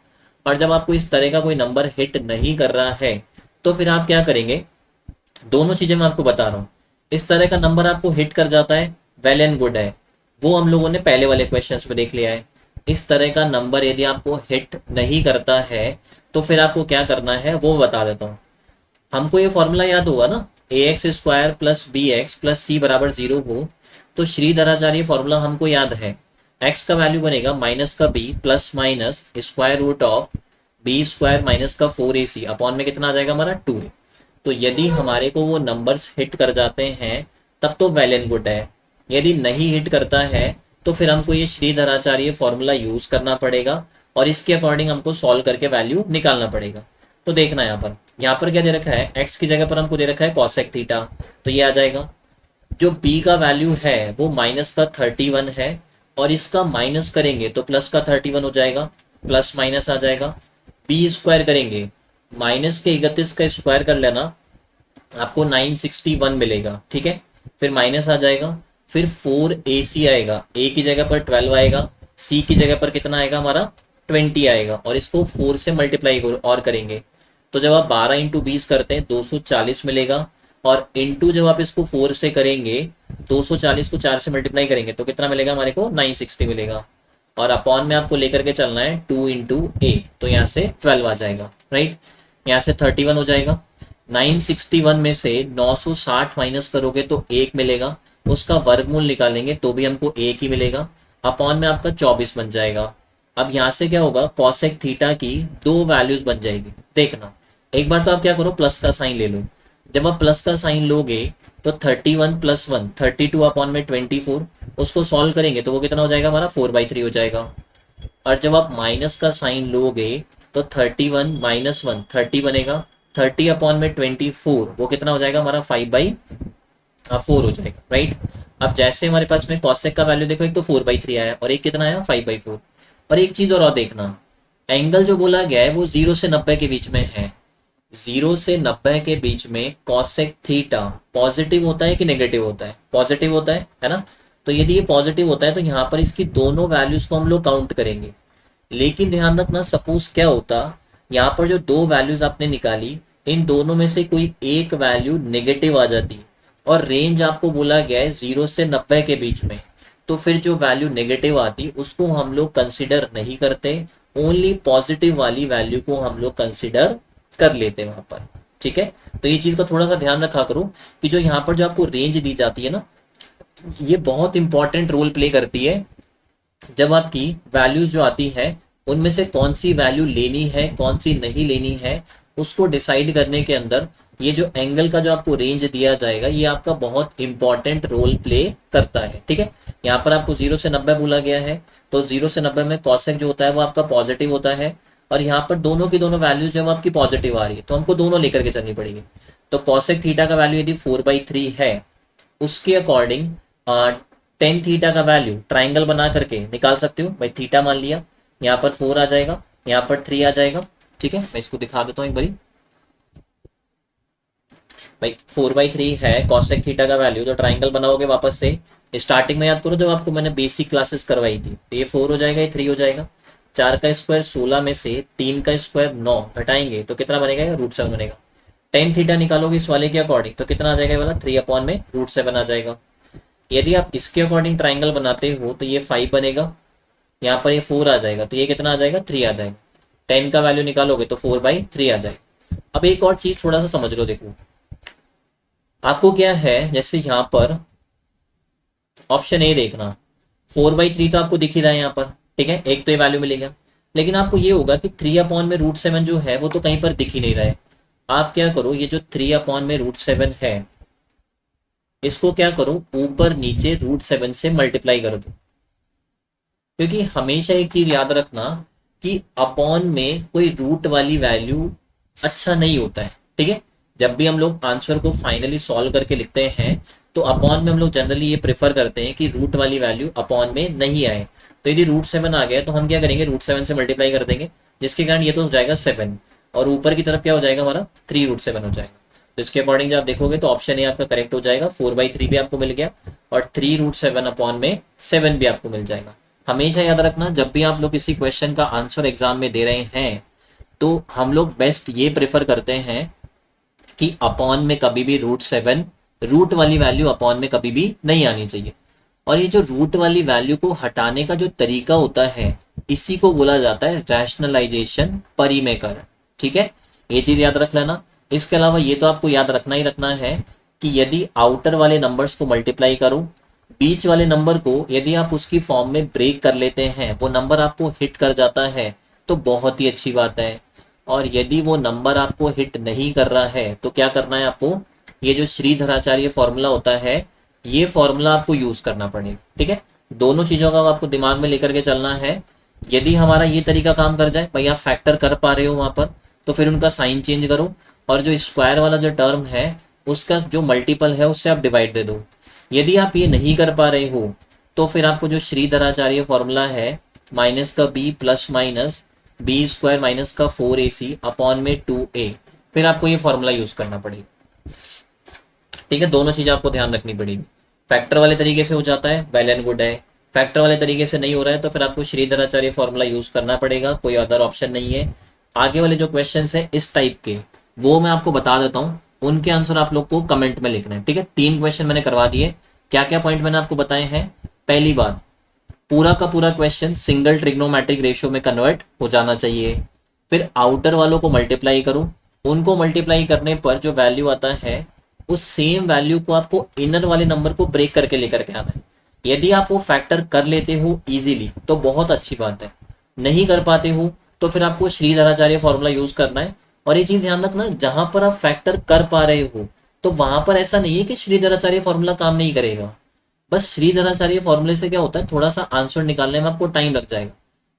और जब आपको इस तरह का कोई नंबर हिट नहीं कर रहा है तो फिर आप क्या करेंगे, दोनों चीजें मैं आपको बता रहा हूँ। इस तरह का नंबर आपको हिट कर जाता है, वेल एंड गुड है, वो हम लोगों ने पहले वाले क्वेश्चंस में देख लिया है। इस तरह का नंबर यदि आपको हिट नहीं करता है तो फिर आपको क्या करना है वो बता देता हूँ। हमको ये फॉर्मूला याद होगा ना, A X square plus B X plus C बराबर 0 हो, तो श्रीधराचार्य फॉर्मूला हमको याद है। एक्स का वैल्यू बनेगा माइनस का b plus minus square root of b square minus का 4ac अपॉन में कितना आ जाएगा हमारा 2a। तो यदि हमारे को वो नंबर्स हिट कर जाते हैं तब तो वेल एंड गुड है, यदि नहीं हिट करता है तो फिर हमको ये श्रीधराचार्य फॉर्मूला यूज करना पड़ेगा और इसके अकॉर्डिंग हमको सॉल्व करके वैल्यू निकालना पड़ेगा। तो देखना यहाँ पर क्या दे रखा है, x की जगह पर हमको दे रखा है कॉसेक थीटा, तो ये आ जाएगा। जो b का वैल्यू है वो माइनस का 31 है, और इसका माइनस करेंगे तो प्लस का 31 हो जाएगा, प्लस माइनस आ जाएगा। b स्क्वायर करेंगे, माइनस के 31 का स्क्वायर कर लेना, आपको 961 मिलेगा, ठीक है। फिर माइनस आ जाएगा, फिर 4ac आएगा, a की जगह पर 12 आएगा, c की जगह पर कितना आएगा हमारा 20 आएगा, और इसको 4 से मल्टीप्लाई और करेंगे तो जब आप 12 इंटू 20 करते हैं 240 मिलेगा, और इंटू जब आप इसको 4 से करेंगे 240 को 4 से मल्टीप्लाई करेंगे तो कितना मिलेगा हमारे को 960 मिलेगा, और अपॉन में आपको लेकर के चलना है 2 इंटू ए, तो यहाँ से 12 आ जाएगा, राइट। यहाँ से 31 हो जाएगा। 961 में से 960 माइनस करोगे तो 1 मिलेगा, उसका वर्गमूल निकालेंगे तो भी हमको 1 ही मिलेगा, अपॉन में आपका 24 बन जाएगा। अब यहाँ से क्या होगा, कॉसेक थीटा की दो वैल्यूज बन जाएगी, देखना एक बार तो आप क्या करो, प्लस का साइन ले लो। जब आप प्लस का साइन लोगे तो 31 + 1 32 अपॉन में 24, उसको सॉल्व करेंगे तो वो कितना हो जाएगा हमारा 4/3 हो जाएगा। और जब आप माइनस का साइन लोगे तो 31 - 1 30 बनेगा, 30 अपॉन में 24 वो कितना हो जाएगा हमारा 5/4 हो जाएगा, राइट। अब जैसे हमारे पास में कॉसेक का वैल्यू देखो, एक तो 4/3 आया और एक कितना आया 5/4। और एक चीज और देखना, एंगल जो बोला गया है वो 0 से 90 के बीच में है। 0 से 90 के बीच में कॉसेक थीटा पॉजिटिव होता है कि नेगेटिव होता है? पॉजिटिव होता है ना। तो यदि ये पॉजिटिव होता है तो यहाँ पर इसकी दोनों वैल्यूज को हम लोग काउंट करेंगे। लेकिन ध्यान रखना, सपोज क्या होता, यहाँ पर जो दो वैल्यूज आपने निकाली, इन दोनों में से कोई एक वैल्यू नेगेटिव आ जाती और रेंज आपको बोला गया है 0 से 90 के बीच में, तो फिर जो वैल्यू नेगेटिव आती उसको हम लोग कंसिडर नहीं करते, ओनली पॉजिटिव वाली वैल्यू को हम लोग कंसिडर कर लेते हैं वहां पर। ठीक है, तो ये चीज का थोड़ा सा ध्यान रखा करो कि जो यहाँ पर जो आपको रेंज दी जाती है ना, ये बहुत इंपॉर्टेंट रोल प्ले करती है। जब आपकी वैल्यूज जो आती है उनमें से कौन सी वैल्यू लेनी है कौन सी नहीं लेनी है, उसको डिसाइड करने के अंदर ये जो एंगल का जो आपको रेंज दिया जाएगा ये आपका बहुत इंपॉर्टेंट रोल प्ले करता है। ठीक है, यहाँ पर आपको 0 से 90 बोला गया है, तो 0 से 90 में कॉसेक जो होता है वो आपका पॉजिटिव होता है, और यहाँ पर दोनों की दोनों वैल्यू जब आपकी पॉजिटिव आ रही है तो हमको दोनों लेकर के चलनी पड़ेगी। तो कॉसेक थीटा का वैल्यू यदि 4/3 है, उसके अकॉर्डिंग टेन थीटा का वैल्यू ट्राइंगल बना करके निकाल सकते हो भाई। थीटा मान लिया, यहाँ पर 4 आ जाएगा, यहाँ पर 3 आ जाएगा। ठीक है, मैं इसको दिखा देता हूँ एक बारी भाई। 4/3 है कॉसेक थीटा का वैल्यू, तो ट्राइंगल बनाओगे वापस से स्टार्टिंग में याद करो जब आपको मैंने बेसिक क्लासेस करवाई थी, तो ये 4 हो जाएगा, ये 3 हो जाएगा। 4 का स्क्वायर 16 में से 3 का स्क्वायर 9 घटाएंगे तो कितना बनेगा, √7 बनेगा। टेन थीटा निकालोगे इस वाले के अकॉर्डिंग तो कितना आ जाएगा वाला 3 अपॉन में √7 आ जाएगा। यदि आप इसके अकॉर्डिंग ट्राइंगल बनाते हो तो ये 5 बनेगा, यहाँ पर ये 4 आ जाएगा, तो ये कितना आ जाएगा 3 आ जाएगा। 10 का वैल्यू निकालोगे तो 4/3 आ जाएगा। अब एक और चीज थोड़ा सा समझ लो, देखो आपको क्या है, जैसे यहाँ पर ऑप्शन ए देखना, 4/3 तो आपको दिख ही रहा है यहाँ पर। ठीक है, एक तो ये वैल्यू मिलेगा, लेकिन आपको ये होगा कि 3 अपॉन में √7 जो है वो तो कहीं पर दिख ही नहीं रहा है। आप क्या करो, ये जो 3 अपॉन में √7 है इसको क्या करो, ऊपर नीचे √7 से मल्टीप्लाई कर दो। क्योंकि हमेशा एक चीज याद रखना कि अपॉन में कोई रूट वाली वैल्यू अच्छा नहीं होता है। ठीक है, जब भी हम लोग आंसर को फाइनली सॉल्व करके लिखते हैं तो अपॉन में हम लोग जनरली ये प्रेफर करते हैं कि रूट वाली वैल्यू अपॉन में नहीं आए। तो यदि √7 आ गया तो हम क्या करेंगे, √7 से मल्टीप्लाई कर देंगे, जिसके कारण ये तो हो जाएगा 7, और ऊपर की तरफ क्या हो जाएगा हमारा 3√7 हो जाएगा। तो इसके अकॉर्डिंग जब आप देखोगे तो ऑप्शन ए आपका करेक्ट हो जाएगा, 4/3 भी आपको मिल गया और 3√7 अपॉन में 7 भी आपको मिल जाएगा। हमेशा याद रखना, जब भी आप लोग किसी क्वेश्चन का आंसर एग्जाम में दे रहे हैं तो हम लोग बेस्ट ये प्रेफर करते हैं कि अपॉन में कभी भी √7 रूट वाली वैल्यू अपॉन में कभी भी नहीं आनी चाहिए। और ये जो रूट वाली वैल्यू को हटाने का जो तरीका होता है इसी को बोला जाता है रैशनलाइजेशन परिमेय। ठीक है, ये चीज याद रख लेना। इसके अलावा ये तो आपको याद रखना ही रखना है कि यदि आउटर वाले नंबर्स को मल्टीप्लाई करो, बीच वाले नंबर को यदि आप उसकी फॉर्म में ब्रेक कर लेते हैं, वो नंबर आपको हिट कर जाता है तो बहुत ही अच्छी बात है। और यदि वो नंबर आपको हिट नहीं कर रहा है तो क्या करना है आपको, ये जो श्रीधराचार्य फॉर्मूला होता है ये फॉर्मूला आपको यूज करना पड़ेगा। ठीक है, दोनों चीजों का आपको दिमाग में लेकर के चलना है। यदि हमारा ये तरीका काम कर जाए, भाई आप फैक्टर कर पा रहे हो वहां पर, तो फिर उनका साइन चेंज करो और जो स्क्वायर वाला जो टर्म है उसका जो मल्टीपल है उससे आप डिवाइड दे दो। यदि आप ये नहीं कर पा रहे हो तो फिर आपको जो श्रीधराचार्य फॉर्मूला है माइनस का b plus minus b² minus का 4ac अपॉन में 2a, फिर आपको ये फॉर्मूला यूज करना पड़ेगा। ठीक है, दोनों चीजें आपको ध्यान रखनी पड़ेगी। फैक्टर वाले तरीके से हो जाता है, वेल एंड गुड है। फैक्टर वाले तरीके से नहीं हो रहा है तो फिर आपको श्रीधराचार्य फॉर्मूला यूज करना पड़ेगा, कोई अदर ऑप्शन नहीं है। आगे वाले जो क्वेश्चन है इस टाइप के वो मैं आपको बता देता हूँ, उनके आंसर आप लोग को कमेंट में लिखना है। ठीक है, 3 क्वेश्चन मैंने करवा दिए। क्या क्या पॉइंट मैंने आपको बताए हैं, पहली बात, पूरा का पूरा क्वेश्चन सिंगल ट्रिग्नोमेट्रिक रेशियो में कन्वर्ट हो जाना चाहिए। फिर आउटर वालों को मल्टीप्लाई करो, उनको मल्टीप्लाई करने पर जो वैल्यू आता है उस सेम वैल्यू को आपको इनर वाले नंबर को ब्रेक करके लेकर के आना है। यदि आप वो फैक्टर कर लेते हो इजीली तो बहुत अच्छी बात है, नहीं कर पाते हो तो फिर आपको श्रीधराचार्य फॉर्मूला यूज करना है और ये चीज ध्यान रखना, जहां पर आप फैक्टर कर पा रहे हो तो वहां पर ऐसा नहीं है कि श्रीधराचार्य फॉर्मूला काम नहीं करेगा। बस श्रीधराचार्य फॉर्मूले से क्या होता है, थोड़ा सा आंसर निकालने में आपको टाइम लग जाएगा।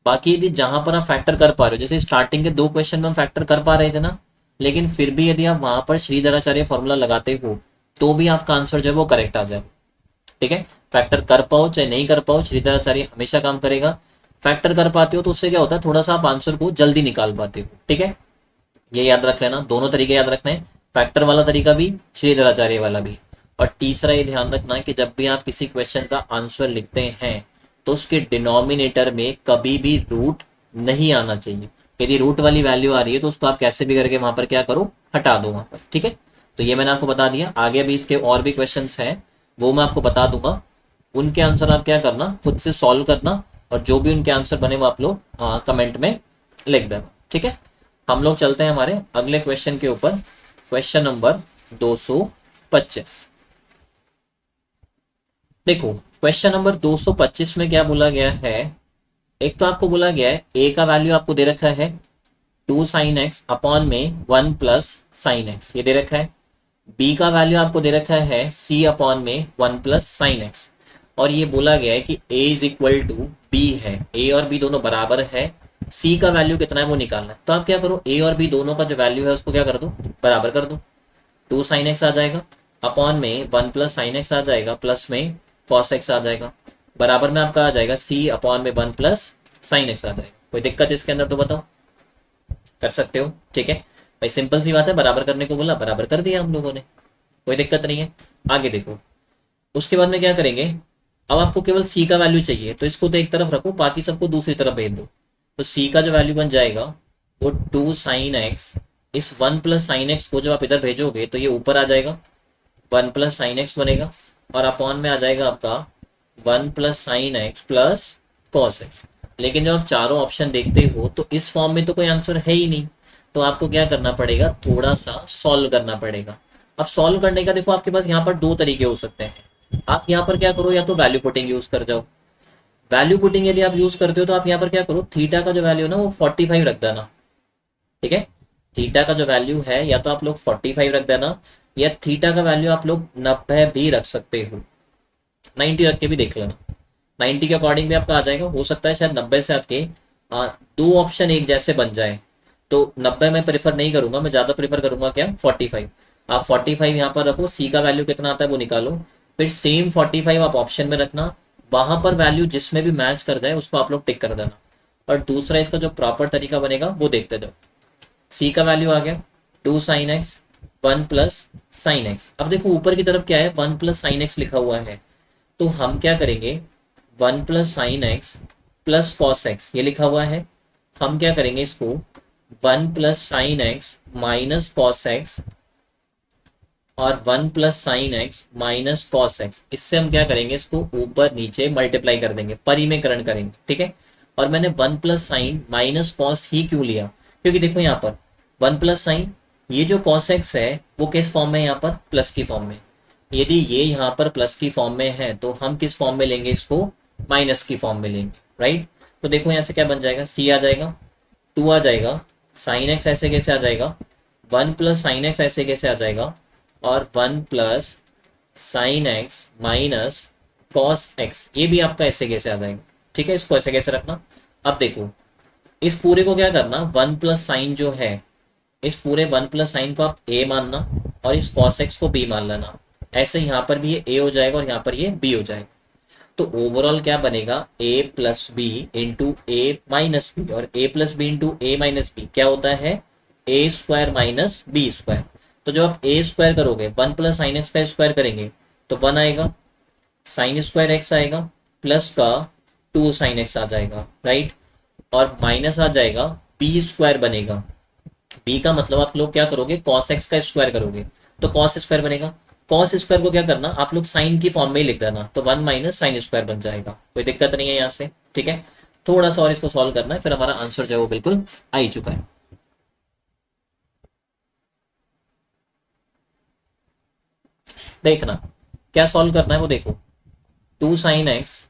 बाकी यदि जहां पर आप फैक्टर कर पा रहे हो, जैसे स्टार्टिंग के 2 क्वेश्चन में हम फैक्टर कर पा रहे थे ना, लेकिन फिर भी यदि आप वहां पर श्रीधराचार्य फॉर्मूला लगाते हो तो भी आपका आंसर जो है वो करेक्ट आ जाए। ठीक है, फैक्टर कर पाओ चाहे नहीं कर पाओ, श्रीधराचार्य हमेशा काम करेगा। फैक्टर कर पाते हो तो उससे क्या होता है, थोड़ा सा आप आंसर को जल्दी निकाल पाते हो। ठीक है, ये याद रख लेना, दोनों तरीके याद रखने हैं, फैक्टर वाला तरीका भी, श्रीधराचार्य वाला भी। और तीसरा ये ध्यान रखना है कि जब भी आप किसी क्वेश्चन का आंसर लिखते हैं तो उसके डिनोमिनेटर में कभी भी रूट नहीं आना चाहिए। यदि रूट वाली वैल्यू आ रही है तो उसको आप कैसे भी करके वहां पर क्या करो, हटा दो वहां पर। ठीक है, तो ये मैंने आपको बता दिया। आगे भी इसके और भी क्वेश्चन हैं, वो मैं आपको बता दूंगा। उनके आंसर आप क्या करना, खुद से सॉल्व करना, और जो भी उनके आंसर बने वो आप लोग कमेंट में लिख देना। ठीक है, हम लोग चलते हैं हमारे अगले क्वेश्चन के ऊपर। Question number 225। देखो, क्वेश्चन नंबर 225 में क्या बोला गया है। एक तो आपको बोला गया है ए का वैल्यू आपको दे रखा है 2 साइन एक्स अपॉन में 1 प्लस साइन एक्स, ये दे रखा है। बी का वैल्यू आपको दे रखा है सी अपॉन में 1 प्लस साइन एक्स, और ये बोला गया है कि a is equal to b है, a और b दोनों बराबर है, c का वैल्यू कितना है वो निकालना है। तो आप क्या करो, a और b दोनों का जो वैल्यू है उसको क्या कर दो, बराबर कर दो। 2 साइन एक्स आ जाएगा अपॉन में 1 प्लस साइन एक्स आ जाएगा, प्लस में कॉस एक्स आ जाएगा, बराबर में आपका आ जाएगा c अपॉन में 1 प्लस साइन एक्स आ जाएगा। कोई दिक्कत है इसके अंदर तो बताओ, कर सकते हो। ठीक है भाई, सिंपल सी बात है, बराबर करने को बोला, बराबर कर दिया हम लोगों ने, कोई दिक्कत नहीं है। आगे देखो, उसके बाद में क्या करेंगे, अब आपको केवल सी का वैल्यू चाहिए तो इसको तो एक तरफ रखो, बाकी सबको दूसरी तरफ भेज दो। तो सी का जो वैल्यू बन जाएगा वो 2 साइन एक्स, इस 1 प्लस साइन एक्स को जो आप इधर भेजोगे तो ये ऊपर आ जाएगा, 1 प्लस साइन एक्स बनेगा, और अपॉन में आ जाएगा आपका 1 plus sine x plus cos x. लेकिन जब आप चारों ऑप्शन देखते हो तो इस फॉर्म में तो कोई आंसर है ही नहीं, तो आपको क्या करना पड़ेगा, थोड़ा सा सॉल्व करना पड़ेगा। अब सॉल्व करने का देखो, आपके पास यहाँ पर 2 तरीके हो सकते हैं। आप यहाँ पर क्या करो, या तो वैल्यू पुटिंग यूज कर जाओ। वैल्यू पुटिंग यदि आप यूज करते हो तो आप यहाँ पर क्या करो, थीटा का जो वैल्यू है ना वो 45 रख देना। ठीक है, थीटा का जो वैल्यू है या तो आप लोग 45 रख देना, या थीटा का वैल्यू आप लोग 90 भी रख सकते हो, 90 रख के भी देख लेना। 90 के अकॉर्डिंग भी आपका आ जाएगा, हो सकता है शायद 90 से आपके 2 ऑप्शन एक जैसे बन जाए। तो 90 मैं प्रेफर नहीं करूंगा, मैं ज्यादा प्रेफर करूंगा क्या, 45। आप 45 यहाँ पर रखो, सी का वैल्यू कितना आता है वो निकालो, फिर सेम 45 आप ऑप्शन में रखना, वहां पर वैल्यू जिसमें भी मैच कर जाए उसको आप लोग टिक कर देना। और दूसरा इसका जो प्रॉपर तरीका बनेगा वो देखते जाओ। सी का वैल्यू आ गया 2 sine x 1 plus sine x. अब देखो ऊपर की तरफ क्या है, 1 प्लस साइन एक्स लिखा हुआ है, तो हम क्या करेंगे, 1 plus sine x plus cos x ये लिखा हुआ है, हम क्या करेंगे इसको 1 plus sine x minus cos x और 1 plus sine x minus cos x, इससे हम क्या करेंगे, इसको ऊपर नीचे मल्टीप्लाई कर देंगे, परिमेयकरण करेंगे। ठीक है, और मैंने 1 प्लस साइन माइनस कॉस ही क्यों लिया, क्योंकि देखो यहाँ पर 1 प्लस साइन, ये जो कॉस एक्स है वो किस फॉर्म में है, यहाँ पर प्लस की फॉर्म में। यदि ये यहाँ पर प्लस की फॉर्म में है तो हम किस फॉर्म में लेंगे इसको, माइनस की फॉर्म में लेंगे। राइट, तो देखो यहाँ से क्या बन जाएगा, सी आ जाएगा, 2 आ जाएगा, साइन एक्स ऐसे कैसे आ जाएगा, 1 प्लस साइन एक्स ऐसे कैसे आ जाएगा, और 1 plus sine x minus cos x ये भी आपका ऐसे कैसे आ जाएगा। ठीक है, इसको ऐसे कैसे रखना। अब देखो इस पूरे को क्या करना, 1 प्लस साइन जो है, इस पूरे 1 प्लस साइन को आप ए मानना और इस कॉस एक्स को बी मान लेना। ऐसे यहाँ पर भी ये ए हो जाएगा और यहाँ पर ये बी हो जाएगा। तो ओवरऑल क्या बनेगा, ए plus B into A minus B, और A plus B into A minus B क्या होता है, A square minus B square. तो जब आप ए स्क्वायर करोगे, 1 प्लस साइन एक्स का स्क्वायर करेंगे तो 1 आएगा, साइन स्क्वायर एक्स आएगा, प्लस का 2 साइन एक्स आ जाएगा। राइट, और माइनस आ जाएगा, बी स्क्वायर बनेगा। बी का मतलब आप लोग क्या करोगे, कॉस एक्स का स्क्वायर करोगे तो कॉस स्क्वायर बनेगा। कॉस स्क्वायर को क्या करना, आप लोग साइन की फॉर्म में ही लिख देना, तो 1 माइनस साइन स्क्वायर बन जाएगा। कोई दिक्कत नहीं है यहाँ से। ठीक है, थोड़ा सा और इसको सॉल्व करना है, फिर हमारा आंसर जो है वो बिल्कुल आ ही चुका है। देखना क्या सॉल्व करना है वो देखो, 2 sine x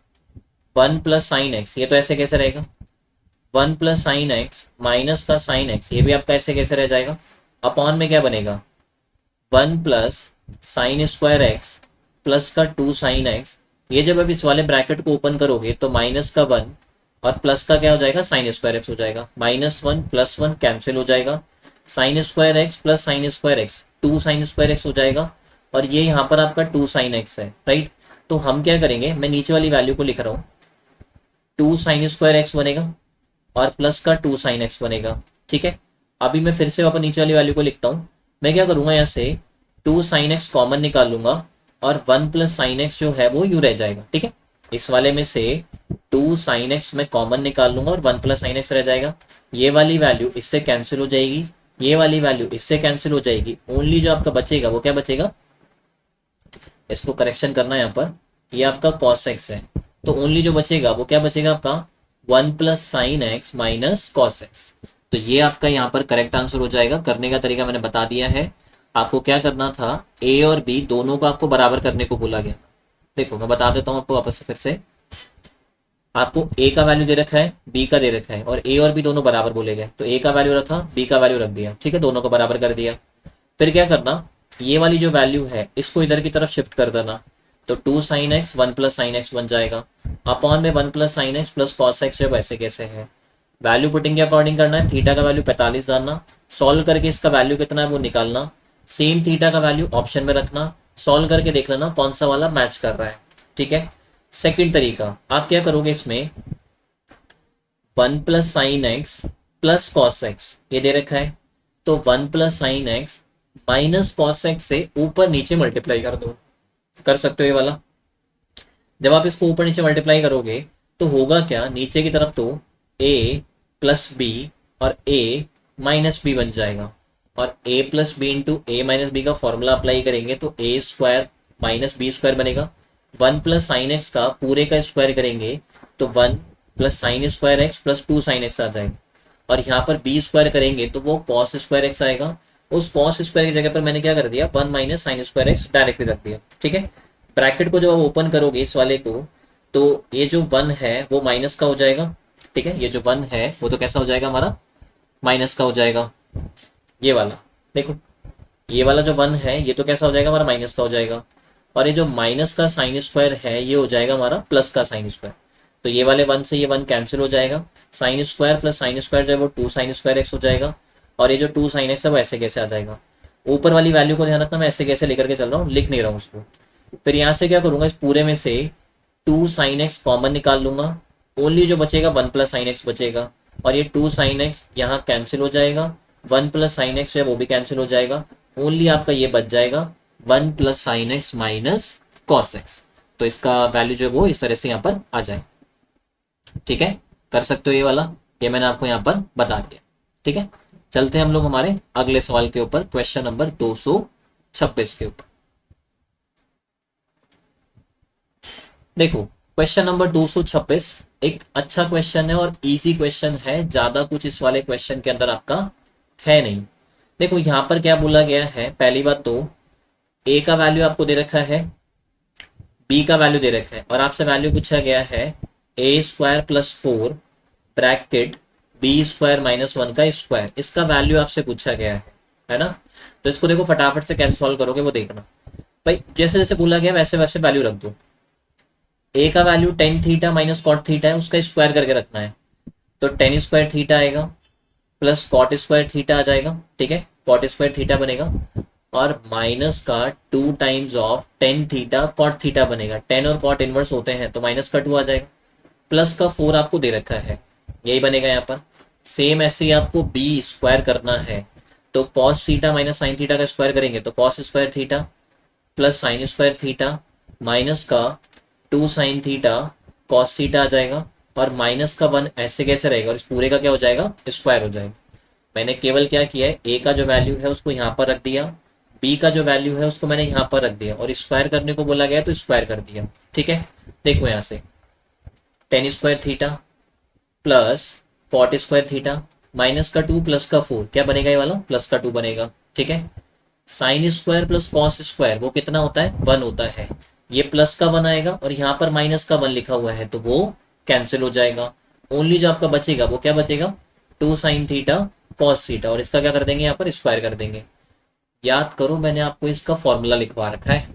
1 plus sine x, ये तो ऐसे कैसे रहेगा, one plus sine x minus का साइन एक्स, ये भी आपका ऐसे कैसे रह जाएगा, अपॉन में क्या बनेगा, one plus sine square x plus का टू साइन एक्स। ये जब आप इस वाले ब्रैकेट को ओपन करोगे तो माइनस का वन और प्लस का क्या हो जाएगा, साइन स्क्वायर एक्स हो जाएगा, minus one plus one cancel हो जाएगा, sine square x plus sine square x two sine square x हो जाएगा, और ये यहाँ पर आपका टू साइन एक्स है, राइट। तो हम क्या करेंगे, मैं नीचे वाली वैल्यू को लिख रहा हूँ, टू साइन स्क्वायर एक्स बनेगा और प्लस का टू साइन एक्स बनेगा, ठीक है। अभी मैं फिर से वापस नीचे वाली वैल्यू को लिखता हूँ। मैं क्या करूंगा, यहाँ से टू साइन एक्स कॉमन निकाल लूंगा और वन प्लस साइन एक्स जो है वो यू रह जाएगा, ठीक है। इस वाले में से टू साइन एक्स मैं कॉमन निकाल लूंगा और वन प्लस साइन एक्स रह जाएगा। ये वाली वैल्यू इससे कैंसिल हो जाएगी, ये वाली वैल्यू इससे कैंसिल हो जाएगी। ओनली जो आपका बचेगा वो क्या बचेगा, इसको करेक्शन करना है यहाँ पर, ये आपका कॉस एक्स है, तो ओनली जो बचेगा वो क्या बचेगा आपका, one plus sine x minus cos x. तो ये आपका यहाँ पर करेक्ट आंसर हो जाएगा। करने का तरीका मैंने बता दिया है। आपको क्या करना था, ए और बी दोनों को आपको बराबर करने को बोला गया था। देखो मैं बता देता हूँ आपको वापस से फिर से। आपको ए का वैल्यू दे रखा है, बी का दे रखा है, और ए और बी दोनों बराबर बोले गए, तो ए का वैल्यू रखा, बी का वैल्यू रख दिया, ठीक है, दोनों को बराबर कर दिया। फिर क्या करना, ये वाली जो वैल्यू है इसको इधर की तरफ शिफ्ट कर देना, तो two sine x one plus sine x बन जाएगा, अपॉन में one plus sine x plus cos x जो वैसे कैसे है। वैल्यू पुटिंग के अकॉर्डिंग करना है, थीटा का वैल्यू 45 जानना, सॉल्व करके इसका वैल्यू कितना है वो निकालना, सेम थीटा का वैल्यू ऑप्शन में रखना, सॉल्व करके देख लेना कौन सा वाला मैच कर रहा है, ठीक है। सेकंड तरीका, आप क्या करोगे, इसमें one plus sine x plus cos x ये दे रखा है, तो one plus sine x minus cos x से ऊपर नीचे मल्टीप्लाई कर दो, कर सकते हो ये वाला। जब आप इसको ऊपर नीचे मल्टीप्लाई करोगे तो होगा क्या, नीचे की तरफ तो ए प्लस बी और ए माइनस बी बन जाएगा, और A plus B into A minus B का फॉर्मूला अप्लाई करेंगे तो A square minus B square बनेगा। वन प्लस साइन एक्स का पूरे का स्क्वायर करेंगे तो one plus sine square x plus two sine X आ जाएगा, और यहाँ पर बी स्क्वायर करेंगे तो वो कॉस स्क्वायर एक्स आएगा। उस कॉस स्क्वायर की जगह पर मैंने क्या कर दिया, one minus sign square x directly रख दिया, ठीक है। ब्रैकेट को जब आप ओपन करोगे इस वाले को, तो ये जो वन है वो माइनस का हो जाएगा, ठीक है। ये जो वन है वो तो कैसा हो जाएगा हमारा, माइनस का हो जाएगा। ये वाला देखो, ये वाला जो वन है ये तो कैसा हो जाएगा हमारा, माइनस का हो जाएगा, और ये जो माइनस का साइन स्क्वायर है ये हो जाएगा हमारा प्लस का साइन स्क्वायर। तो ये वाले वन से ये वन कैंसिल हो जाएगा, sine square plus sine square जो है वो टू साइन स्क्वायर एक्स हो जाएगा, और ये जो टू साइन एक्स है वो ऐसे कैसे आ जाएगा। ऊपर वाली वैल्यू को ध्यान रखना, मैं ऐसे कैसे लेकर के चल रहा हूँ, लिख नहीं रहा हूँ उसको। फिर यहाँ से क्या करूंगा, इस पूरे में से टू साइन एक्स कॉमन निकाल लूंगा, ओनली जो बचेगा वन प्लस साइन एक्स बचेगा, और ये टू साइन एक्स यहाँ कैंसिल हो जाएगा, वन प्लस साइन एक्स है वो भी कैंसिल हो जाएगा, ओनली आपका ये बच जाएगा one plus sine x minus cos x. तो इसका वैल्यू जो है वो इस तरह से यहाँ पर आ जाए, ठीक है। कर सकते हो ये वाला, ये मैंने आपको यहाँ पर बता दिया, ठीक है। चलते हैं हम लोग हमारे अगले सवाल के ऊपर, क्वेश्चन नंबर 226 के ऊपर। देखो क्वेश्चन नंबर 226 एक अच्छा क्वेश्चन है और इजी क्वेश्चन है, ज्यादा कुछ इस वाले क्वेश्चन के अंदर आपका है नहीं। देखो यहाँ पर क्या बोला गया है, पहली बात तो ए का वैल्यू आपको दे रखा है, बी का वैल्यू दे रखा है, और आपसे वैल्यू पूछा गया है A square plus four bracket B square minus one का स्क्वायर, इसका वैल्यू आपसे पूछा गया है ना। तो इसको देखो फटाफट से कैसे सॉल्व करोगे वो देखना भाई, जैसे जैसे बोला गया वैसे वैसे वैल्यू रख दो। ए का value tan theta minus cot theta है, उसका स्क्वायर करके रखना है, तो टेन स्क्वायर थीटा आएगा प्लस कॉट स्क्वायर थीटा आ जाएगा, ठीक है, कॉट स्क्वायर थीटा बनेगा, और माइनस का two times of tan theta cot theta बनेगा, टेन और कॉट इनवर्स होते हैं तो माइनस का टू आ जाएगा, प्लस का फोर आपको दे रखा है, यही बनेगा यहाँ पर। सेम ऐसे ही आपको बी स्क्वायर करना है, तो cos theta minus sine theta का स्क्वायर करेंगे तो cos square theta plus sine square theta minus का two sine theta cos theta आ जाएगा, और माइनस का वन ऐसे कैसे रहेगा, और इस पूरे का क्या हो जाएगा, स्क्वायर हो जाएगा। मैंने केवल क्या किया है, ए का जो वैल्यू है उसको यहाँ पर रख दिया, बी का जो वैल्यू है उसको मैंने यहाँ पर रख दिया, और स्क्वायर करने को बोला गया तो स्क्वायर कर दिया, ठीक है। देखो यहाँ से tan square theta plus cot square theta minus का टू प्लस का फोर, क्या बनेगा ये वाला, प्लस का टू बनेगा, ठीक है। Sine square plus cos square वो कितना होता है, वन होता है, ये प्लस का वन आएगा, और यहाँ पर माइनस का वन लिखा हुआ है तो वो कैंसिल हो जाएगा। ओनली जो आपका बचेगा वो क्या बचेगा, 2 साइन थीटा कॉस थीटा, और इसका क्या कर देंगे यहाँ पर स्क्वायर कर देंगे। याद करो मैंने आपको इसका फॉर्मूला लिखवा रखा है,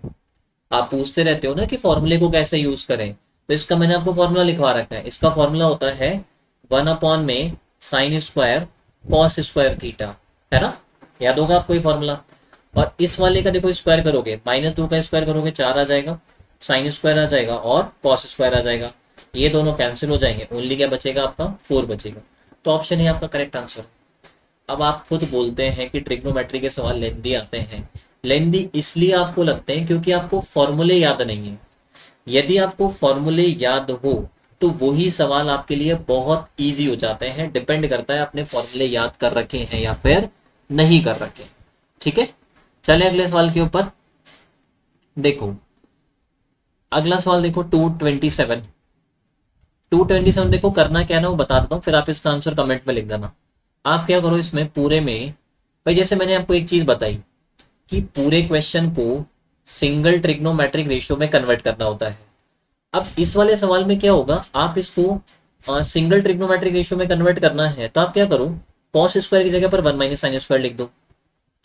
आप पूछते रहते हो ना कि फॉर्मूले को कैसे यूज करें, तो इसका मैंने आपको फॉर्मूला लिखवा रखा है। इसका फॉर्मूला होता है 1 में sine square cos square theta, है ना, याद होगा आपको ये फॉर्मूला। और इस वाले का देखो स्क्वायर करोगे, -2 का स्क्वायर करोगे 4 आ जाएगा, साइन स्क्वायर आ जाएगा और कॉस स्क्वायर आ जाएगा, ये दोनों कैंसिल हो जाएंगे, ओनली क्या बचेगा आपका 4 बचेगा। तो ऑप्शन है आपका करेक्ट आंसर। अब आप खुद बोलते हैं कि ट्रिग्नोमेट्री के सवाल लेंदी आते हैं, लेंदी इसलिए आपको लगते हैं क्योंकि आपको फॉर्मूले याद नहीं है। यदि आपको फॉर्मूले याद हो तो वही सवाल आपके लिए बहुत इजी हो जाते हैं, डिपेंड करता है आपने फॉर्मूले याद कर रखे हैं या फिर नहीं कर रखे। ठीक है, चले अगले सवाल के ऊपर। देखो अगला सवाल देखो 227। 227 देखो करना क्या है ना वो बता देता हूँ, फिर आप इसका आंसर कमेंट में लिख देना। आप क्या करो इसमें पूरे में, भाई जैसे मैंने आपको एक चीज बताई कि पूरे क्वेश्चन को सिंगल ट्रिग्नोमेट्रिक रेशियो में कन्वर्ट करना होता है। अब इस वाले सवाल में क्या होगा, आप इसको सिंगल ट्रिग्नोमेट्रिक रेशियो में कन्वर्ट करना है तो आप क्या करो, कॉस स्क्वायर की जगह पर 1 माइनस साइन स्क्वायर लिख दो,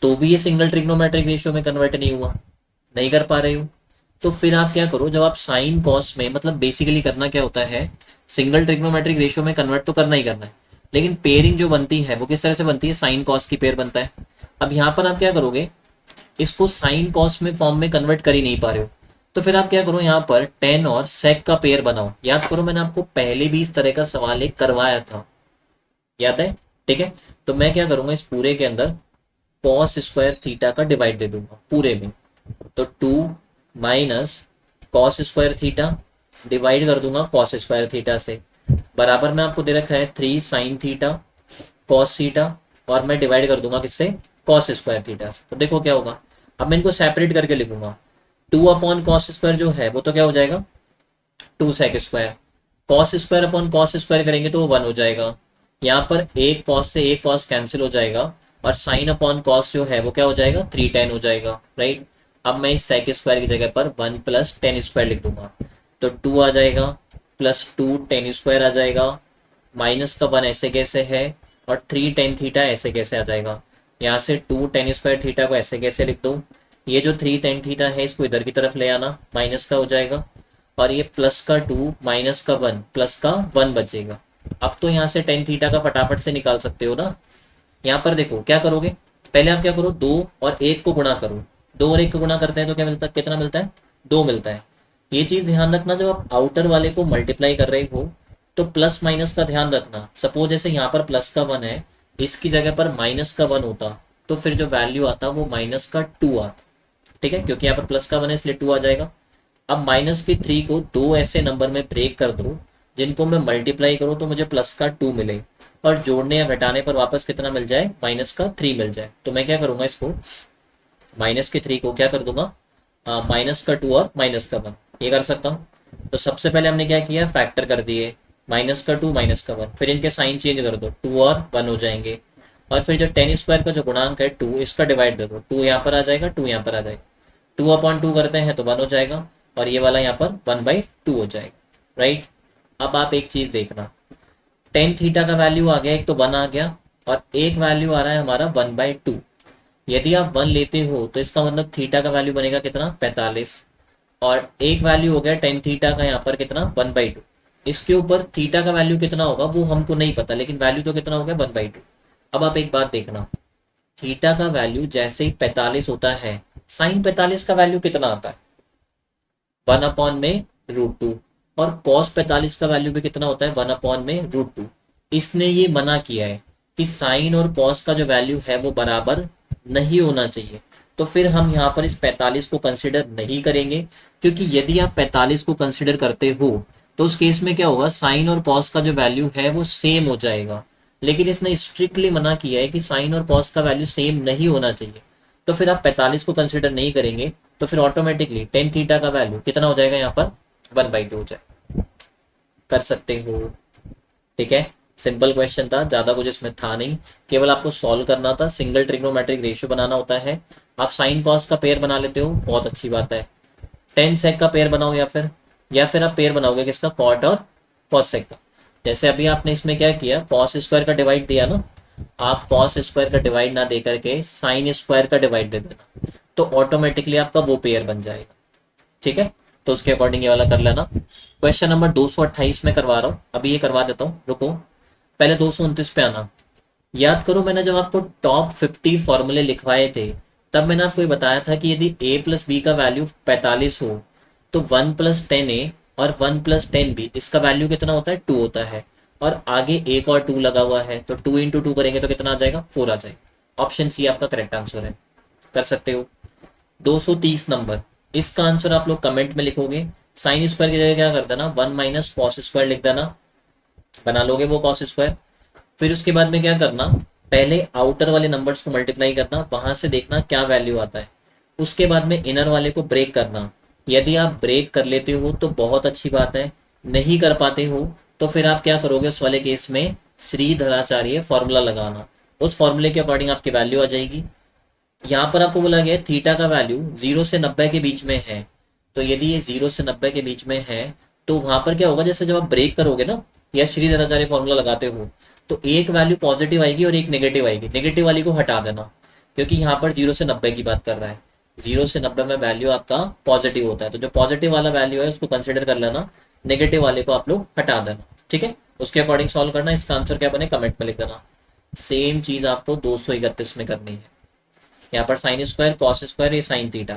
तो भी ये सिंगल ट्रिग्नोमेट्रिक रेशियो में कन्वर्ट नहीं हुआ, नहीं कर पा रहे हो। तो फिर आप क्या करो, जब आप साइन कॉस में, मतलब बेसिकली करना क्या होता है, सिंगल ट्रिग्नोमेट्रिक रेशियो में कन्वर्ट तो करना ही करना है, लेकिन पेयरिंग जो बनती है वो किस तरह से बनती है, साइन कॉस की पेयर बनता है। अब यहाँ पर आप क्या करोगे, इसको साइन कॉस में फॉर्म में कन्वर्ट कर ही नहीं पा रहे हो, तो फिर आप क्या करो, यहाँ पर टेन और सेक का पेयर बनाओ। याद करो मैंने आपको पहले भी इस तरह का सवाल एक करवाया था, याद है, ठीक है। तो मैं क्या करूंगा, इस पूरे के अंदर कॉस स्क्वायर थीटा का डिवाइड दे दूंगा पूरे में, तो 2 minus cos square theta divide कर दूंगा कॉस स्क्वायर थीटा से, बराबर में आपको दे रखा है 3 साइन थीटा कॉस थीटा, और मैं डिवाइड कर दूंगा किससे, कॉस स्क्वायर थीटा से। तो देखो क्या होगा, अब मैं इनको सेपरेट करके लिखूंगा, 2 अपॉन कॉस स्क्वायर जो है वो तो क्या हो जाएगा 2 sec square, cos square upon cos square करेंगे तो वो 1 हो जाएगा, यहाँ पर एक कॉस से एक कॉस कैंसिल हो जाएगा, और साइन अपॉन कॉस जो है वो क्या हो जाएगा 3 tan हो जाएगा, राइट। अब मैं इस सेक स्क्वायर की जगह पर 1 प्लस टेन स्क्वायर लिख दूंगा, तो 2 आ जाएगा प्लस 2 टेन स्क्वायर आ जाएगा, माइनस का 1 ऐसे कैसे है, और 3 tan थीटा ऐसे कैसे आ जाएगा। यहाँ से 2 tan स्क्वायर थीटा को ऐसे कैसे लिख दूँ, ये जो 3 tan थीटा है इसको इधर की तरफ ले आना, माइनस का हो जाएगा, और ये प्लस का 2 माइनस का 1 प्लस का 1 बचेगा। अब तो यहाँ से tan थीटा का फटाफट से निकाल सकते हो ना। यहाँ पर देखो क्या करोगे, पहले आप क्या करो, 2 और 1 को गुणा करो, 2 और 1 को गुणा करते हैं तो क्या मिलता है, कितना मिलता है 2 मिलता है। ये चीज ध्यान रखना, जब आप आउटर वाले को मल्टीप्लाई कर रहे हो तो प्लस माइनस का ध्यान रखना। सपोज जैसे यहाँ पर प्लस का 1 है, इसकी जगह पर माइनस का 1 होता तो फिर जो वैल्यू आता वो माइनस का 2 आता, ठीक है, क्योंकि यहाँ पर प्लस का 1 है इसलिए 2 आ जाएगा। अब माइनस के 3 को 2 ऐसे नंबर में ब्रेक कर दो जिनको मैं मल्टीप्लाई करूँ तो मुझे प्लस का 2 मिले, और जोड़ने या घटाने पर वापस कितना मिल जाए, माइनस का 3 मिल जाए। तो मैं क्या करूंगा, इसको माइनस के 3 को क्या कर दूंगा, माइनस का 2 और माइनस का 1, ये कर सकता हूँ। तो सबसे पहले हमने क्या किया, फैक्टर कर दिए, माइनस का 2 माइनस का 1, फिर इनके साइन चेंज कर दो, 2 और 1 हो जाएंगे, और फिर जो टेन स्क्वायर का जो गुणांक है 2, इसका डिवाइड कर दो, 2 यहाँ पर आ जाएगा 2 यहाँ पर आ जाएगा, 2 अपॉन 2 करते हैं तो 1 हो जाएगा, और ये वाला यहाँ पर 1/2 हो जाएगा, राइट। अब आप एक चीज देखना, टेन थीटा का वैल्यू आ गया, एक तो 1 आ गया, और एक वैल्यू आ रहा है हमारा 1/2। यदि आप 1 लेते हो तो इसका मतलब थीटा का वैल्यू बनेगा कितना 45, और एक वैल्यू हो गया टेन थीटा का यहाँ पर कितना 1/2। इसके ऊपर थीटा का वैल्यू कितना होगा वो हमको नहीं पता, लेकिन वैल्यू तो कितना हो गया 1/2। अब आप एक बात देखना, थीटा का वैल्यू जैसे ही 45 होता है, साइन 45 का वैल्यू कितना आता है 1/√2, और कॉस 45 का वैल्यू भी कितना होता है 1/√2। इसने ये मना किया है कि साइन और कॉस का जो वैल्यू है वो बराबर नहीं होना चाहिए, तो फिर हम यहाँ पर इस 45 को कंसिडर नहीं करेंगे, क्योंकि यदि आप 45 को कंसिडर करते हो तो उस केस में क्या होगा, साइन और कॉस का जो वैल्यू है वो सेम हो जाएगा, लेकिन इसने स्ट्रिक्टली मना किया है कि साइन और कॉस का वैल्यू सेम नहीं होना चाहिए, तो फिर आप 45 को कंसिडर नहीं करेंगे, तो फिर ऑटोमेटिकली टेन थीटा का वैल्यू कितना हो जाएगा यहाँ पर 1/2 हो जाएगा। कर सकते हो, ठीक है, सिंपल क्वेश्चन था, ज्यादा कुछ इसमें था नहीं, केवल आपको सॉल्व करना था, सिंगल ट्रिग्नोमेट्रिक रेशियो बनाना होता है। आप साइन कॉस का पेयर बना लेते हो, बहुत अच्छी बात है, टेन सेक का पेयर बनाओ, या फिर आप पेयर बनाओगे किसका, कॉट और कॉस सेक का। जैसे अभी आपने इसमें क्या किया, कॉस स्क्वायर का डिवाइड दिया ना, आप कॉस स्क्वायर का डिवाइड ना दे करके साइन स्क्वायर का डिवाइड दे देना, तो ऑटोमेटिकली आपका वो पेयर बन जाएगा। ठीक है, तो उसके अकॉर्डिंग ये वाला कर लेना। क्वेश्चन नंबर 228 में करवा रहा हूँ, अभी ये करवा देता हूँ, रुको। पहले 229 पे आना। याद करो, मैंने जब आपको टॉप 50 फॉर्मूले लिखवाए थे, तब मैंने आपको ये बताया था कि यदि a प्लस बी का वैल्यू 45 हो, तो 1 + 10a और 1 + 10b, इसका वैल्यू कितना होता है, 2 होता है। और आगे एक और 2 लगा हुआ है, तो 2 × 2 करेंगे तो कितना आ जाएगा, 4 आ जाएगा। ऑप्शन सी आपका करेक्ट आंसर है, कर सकते हो। 230 नंबर, इसका आंसर आप लोग कमेंट में लिखोगे। साइन स्क्वायर की जगह क्या कर देना, 1 - कॉस स्क्वायर लिख देना, बना लोगे वो कॉस स्क्वायर। फिर उसके बाद में क्या करना, पहले आउटर वाले नंबर्स को मल्टीप्लाई करना, वहां से देखना क्या वैल्यू आता है। उसके बाद में इनर वाले को ब्रेक करना। यदि आप ब्रेक कर लेते हो तो बहुत अच्छी बात है, नहीं कर पाते हो तो फिर आप क्या करोगे, उस वाले केस में श्रीधराचार्य फॉर्मूला लगाना, उस फॉर्मूले के अकॉर्डिंग आपकी वैल्यू आ जाएगी। यहाँ पर आपको बोला गया है थीटा का वैल्यू 0 से 90 के बीच में है, तो यदि ये 0 से 90 के बीच में है, तो वहां पर क्या होगा, जैसे जब आप ब्रेक करोगे ना या श्रीधराचार्य फॉर्मूला लगाते हो, तो एक वैल्यू पॉजिटिव आएगी और एक नेगेटिव आएगी, नेगेटिव वाली को हटा देना, क्योंकि यहाँ पर 0 से 90 की बात कर रहा है। 0 से 90 में वैल्यू आपका पॉजिटिव होता है, तो जो पॉजिटिव वाला वैल्यू है उसको कंसिडर कर लेना, नेगेटिव वाले को आप लोग हटा देना। ठीक है, उसके अकॉर्डिंग सॉल्व करना। इसका आंसर क्या बने कमेंट में लिख देना। सेम चीज आपको 231 में करनी है। यहाँ पर साइन स्क्वायर कॉस स्क्वायर, ये साइन थीटा,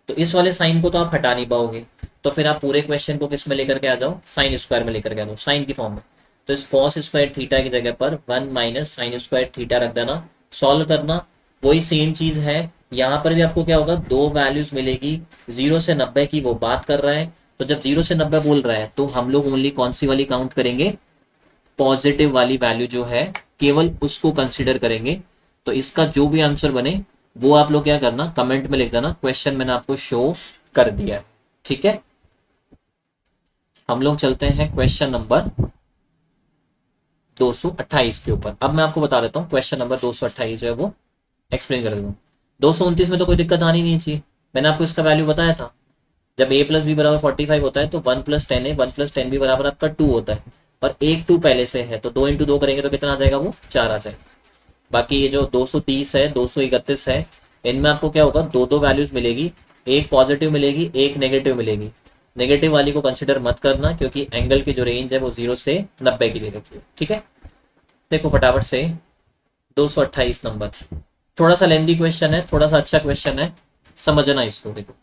तो इस वाले साइन को तो आप हटा नहीं पाओगे, तो फिर आप पूरे क्वेश्चन को किस में लेकर के आ जाओ, साइन स्क्वायर में लेकर के आ जाओ, साइन की फॉर्म में। तो इस कॉस स्क्वायर थीटा की जगह पर 1 - साइन स्क्वायर थीटा रख देना, सॉल्व करना। वही सेम चीज है, यहाँ पर भी आपको क्या होगा, दो वैल्यूज मिलेगी, 0 से 90 की वो बात कर रहा है, तो जब 0 से 90 बोल रहा है तो हम लोग ओनली कौन सी वाली काउंट करेंगे, पॉजिटिव वाली वैल्यू जो है केवल उसको कंसिडर करेंगे। तो इसका जो भी आंसर बने वो आप लोग क्या करना, कमेंट में लिख देना, क्वेश्चन मैंने आपको शो कर दिया है। ठीक है, हम लोग चलते हैं क्वेश्चन नंबर 228 के ऊपर। अब मैं आपको बता देता हूँ क्वेश्चन नंबर 228 जो है वो एक्सप्लेन कर देता हूँ। 229 में तो कोई दिक्कत आनी नहीं चाहिए, मैंने आपको इसका वैल्यू बताया था। जब a + b = 45 होता है तो 1 + 10 है, 1 + 10b बराबर आपका 2 होता है, और एक 2 पहले से है, तो 2 × 2 करेंगे तो कितना आ जाएगा, वो 4 आ जाएगा। बाकी ये जो 230 है 231 है, इनमें आपको क्या होगा, दो दो वैल्यूज मिलेगी, एक पॉजिटिव मिलेगी एक नेगेटिव मिलेगी। नेगेटिव वाली को कंसिडर मत करना, क्योंकि एंगल की जो रेंज है वो 0 से 90 की दे रखी है। ठीक है, देखो फटाफट से 228 नंबर, थोड़ा सा लेंदी क्वेश्चन है, थोड़ा सा अच्छा क्वेश्चन है, समझना इसको। देखो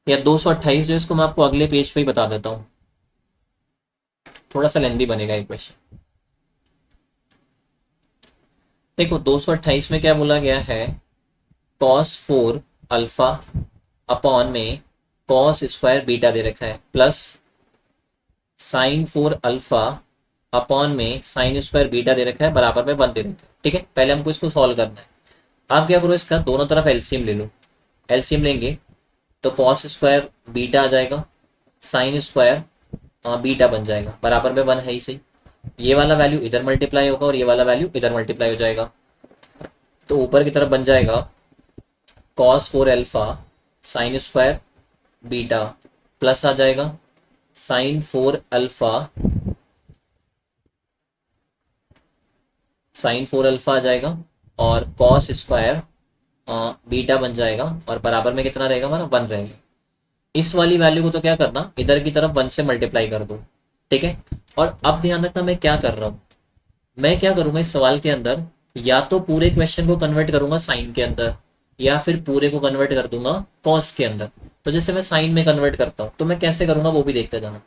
या 228 जो, इसको मैं आपको अगले पेज पे ही बता देता हूँ, थोड़ा सा लेंदी बनेगा ये क्वेश्चन। देखो 228 में क्या बोला गया है, cos 4 अल्फा अपॉन में cos स्क्वायर बीटा दे रखा है, प्लस साइन 4 अल्फा अपॉन में साइन स्क्वायर बीटा दे रखा है, बराबर में 1 दे रखा है। ठीक है, पहले हमको इसको सॉल्व करना है। आप क्या करो, इसका दोनों तरफ एलसीएम ले लो। एलसीएम लेंगे तो cos स्क्वायर बीटा आ जाएगा, साइन स्क्वायर बीटा बन जाएगा, बराबर में 1 है ही सही। ये वाला वैल्यू इधर मल्टीप्लाई होगा और ये वाला वैल्यू इधर मल्टीप्लाई हो जाएगा, तो ऊपर की तरफ बन जाएगा cos 4 alpha sine square beta, plus आ जाएगा साइन 4 अल्फा, साइन 4 अल्फा आ जाएगा, और cos स्क्वायर बीटा बन जाएगा, और बराबर में कितना रहेगा हमारा, 1 रहेगा। इस वाली वैल्यू को तो क्या करना, इधर की तरफ 1 से मल्टीप्लाई कर दो। ठीक है, और अब ध्यान रखना मैं क्या कर रहा हूँ, मैं क्या करूंगा इस सवाल के अंदर, या तो पूरे क्वेश्चन को कन्वर्ट करूंगा साइन के अंदर, या फिर पूरे को कन्वर्ट कर दूंगा कॉस के अंदर। तो जैसे मैं साइन में कन्वर्ट करता हूं तो मैं कैसे करूंगा वो भी देखते जाना।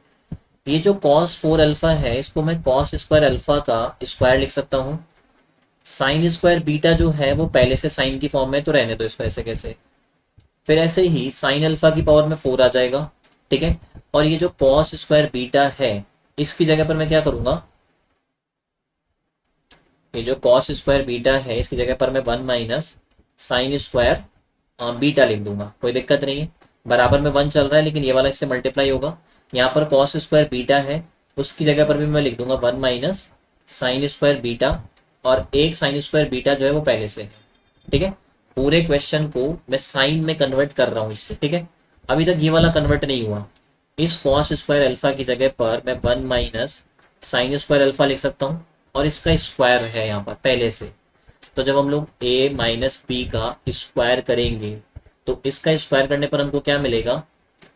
ये जो cos 4 अल्फा है, इसको मैं cos स्क्वायर अल्फा का स्क्वायर लिख सकता हूँ। साइन स्क्वायर बीटा जो है वो पहले से साइन की फॉर्म में, तो रहने दो इसको ऐसे कैसे। फिर ऐसे ही साइन अल्फा की पावर में 4 आ जाएगा। ठीक है, और ये जो cos स्क्वायर बीटा है, इसकी जगह पर मैं क्या करूंगा, ये जो cos स्क्वायर बीटा है इसकी जगह पर मैं 1 - साइन स्क्वायर बीटा लिख दूंगा, कोई दिक्कत नहीं है। बराबर में 1 चल रहा है, लेकिन ये वाला इससे मल्टीप्लाई होगा। यहाँ पर cos स्क्वायर बीटा है, उसकी जगह पर भी मैं लिख दूंगा 1 - साइन स्क्वायर बीटा, और एक साइन स्क्वायर बीटा जो है वो पहले से है। ठीक है, पूरे क्वेश्चन को मैं साइन में कन्वर्ट कर रहा हूँ इसको। ठीक है, अभी तक ये वाला कन्वर्ट नहीं हुआ। इस cos स्क्वायर अल्फा की जगह पर मैं 1 - साइन स्क्वायर अल्फा लिख सकता हूँ, और इसका स्क्वायर है यहाँ पर पहले से। तो जब हम लोग a माइनस बी का स्क्वायर करेंगे तो इसका स्क्वायर करने पर हमको क्या मिलेगा,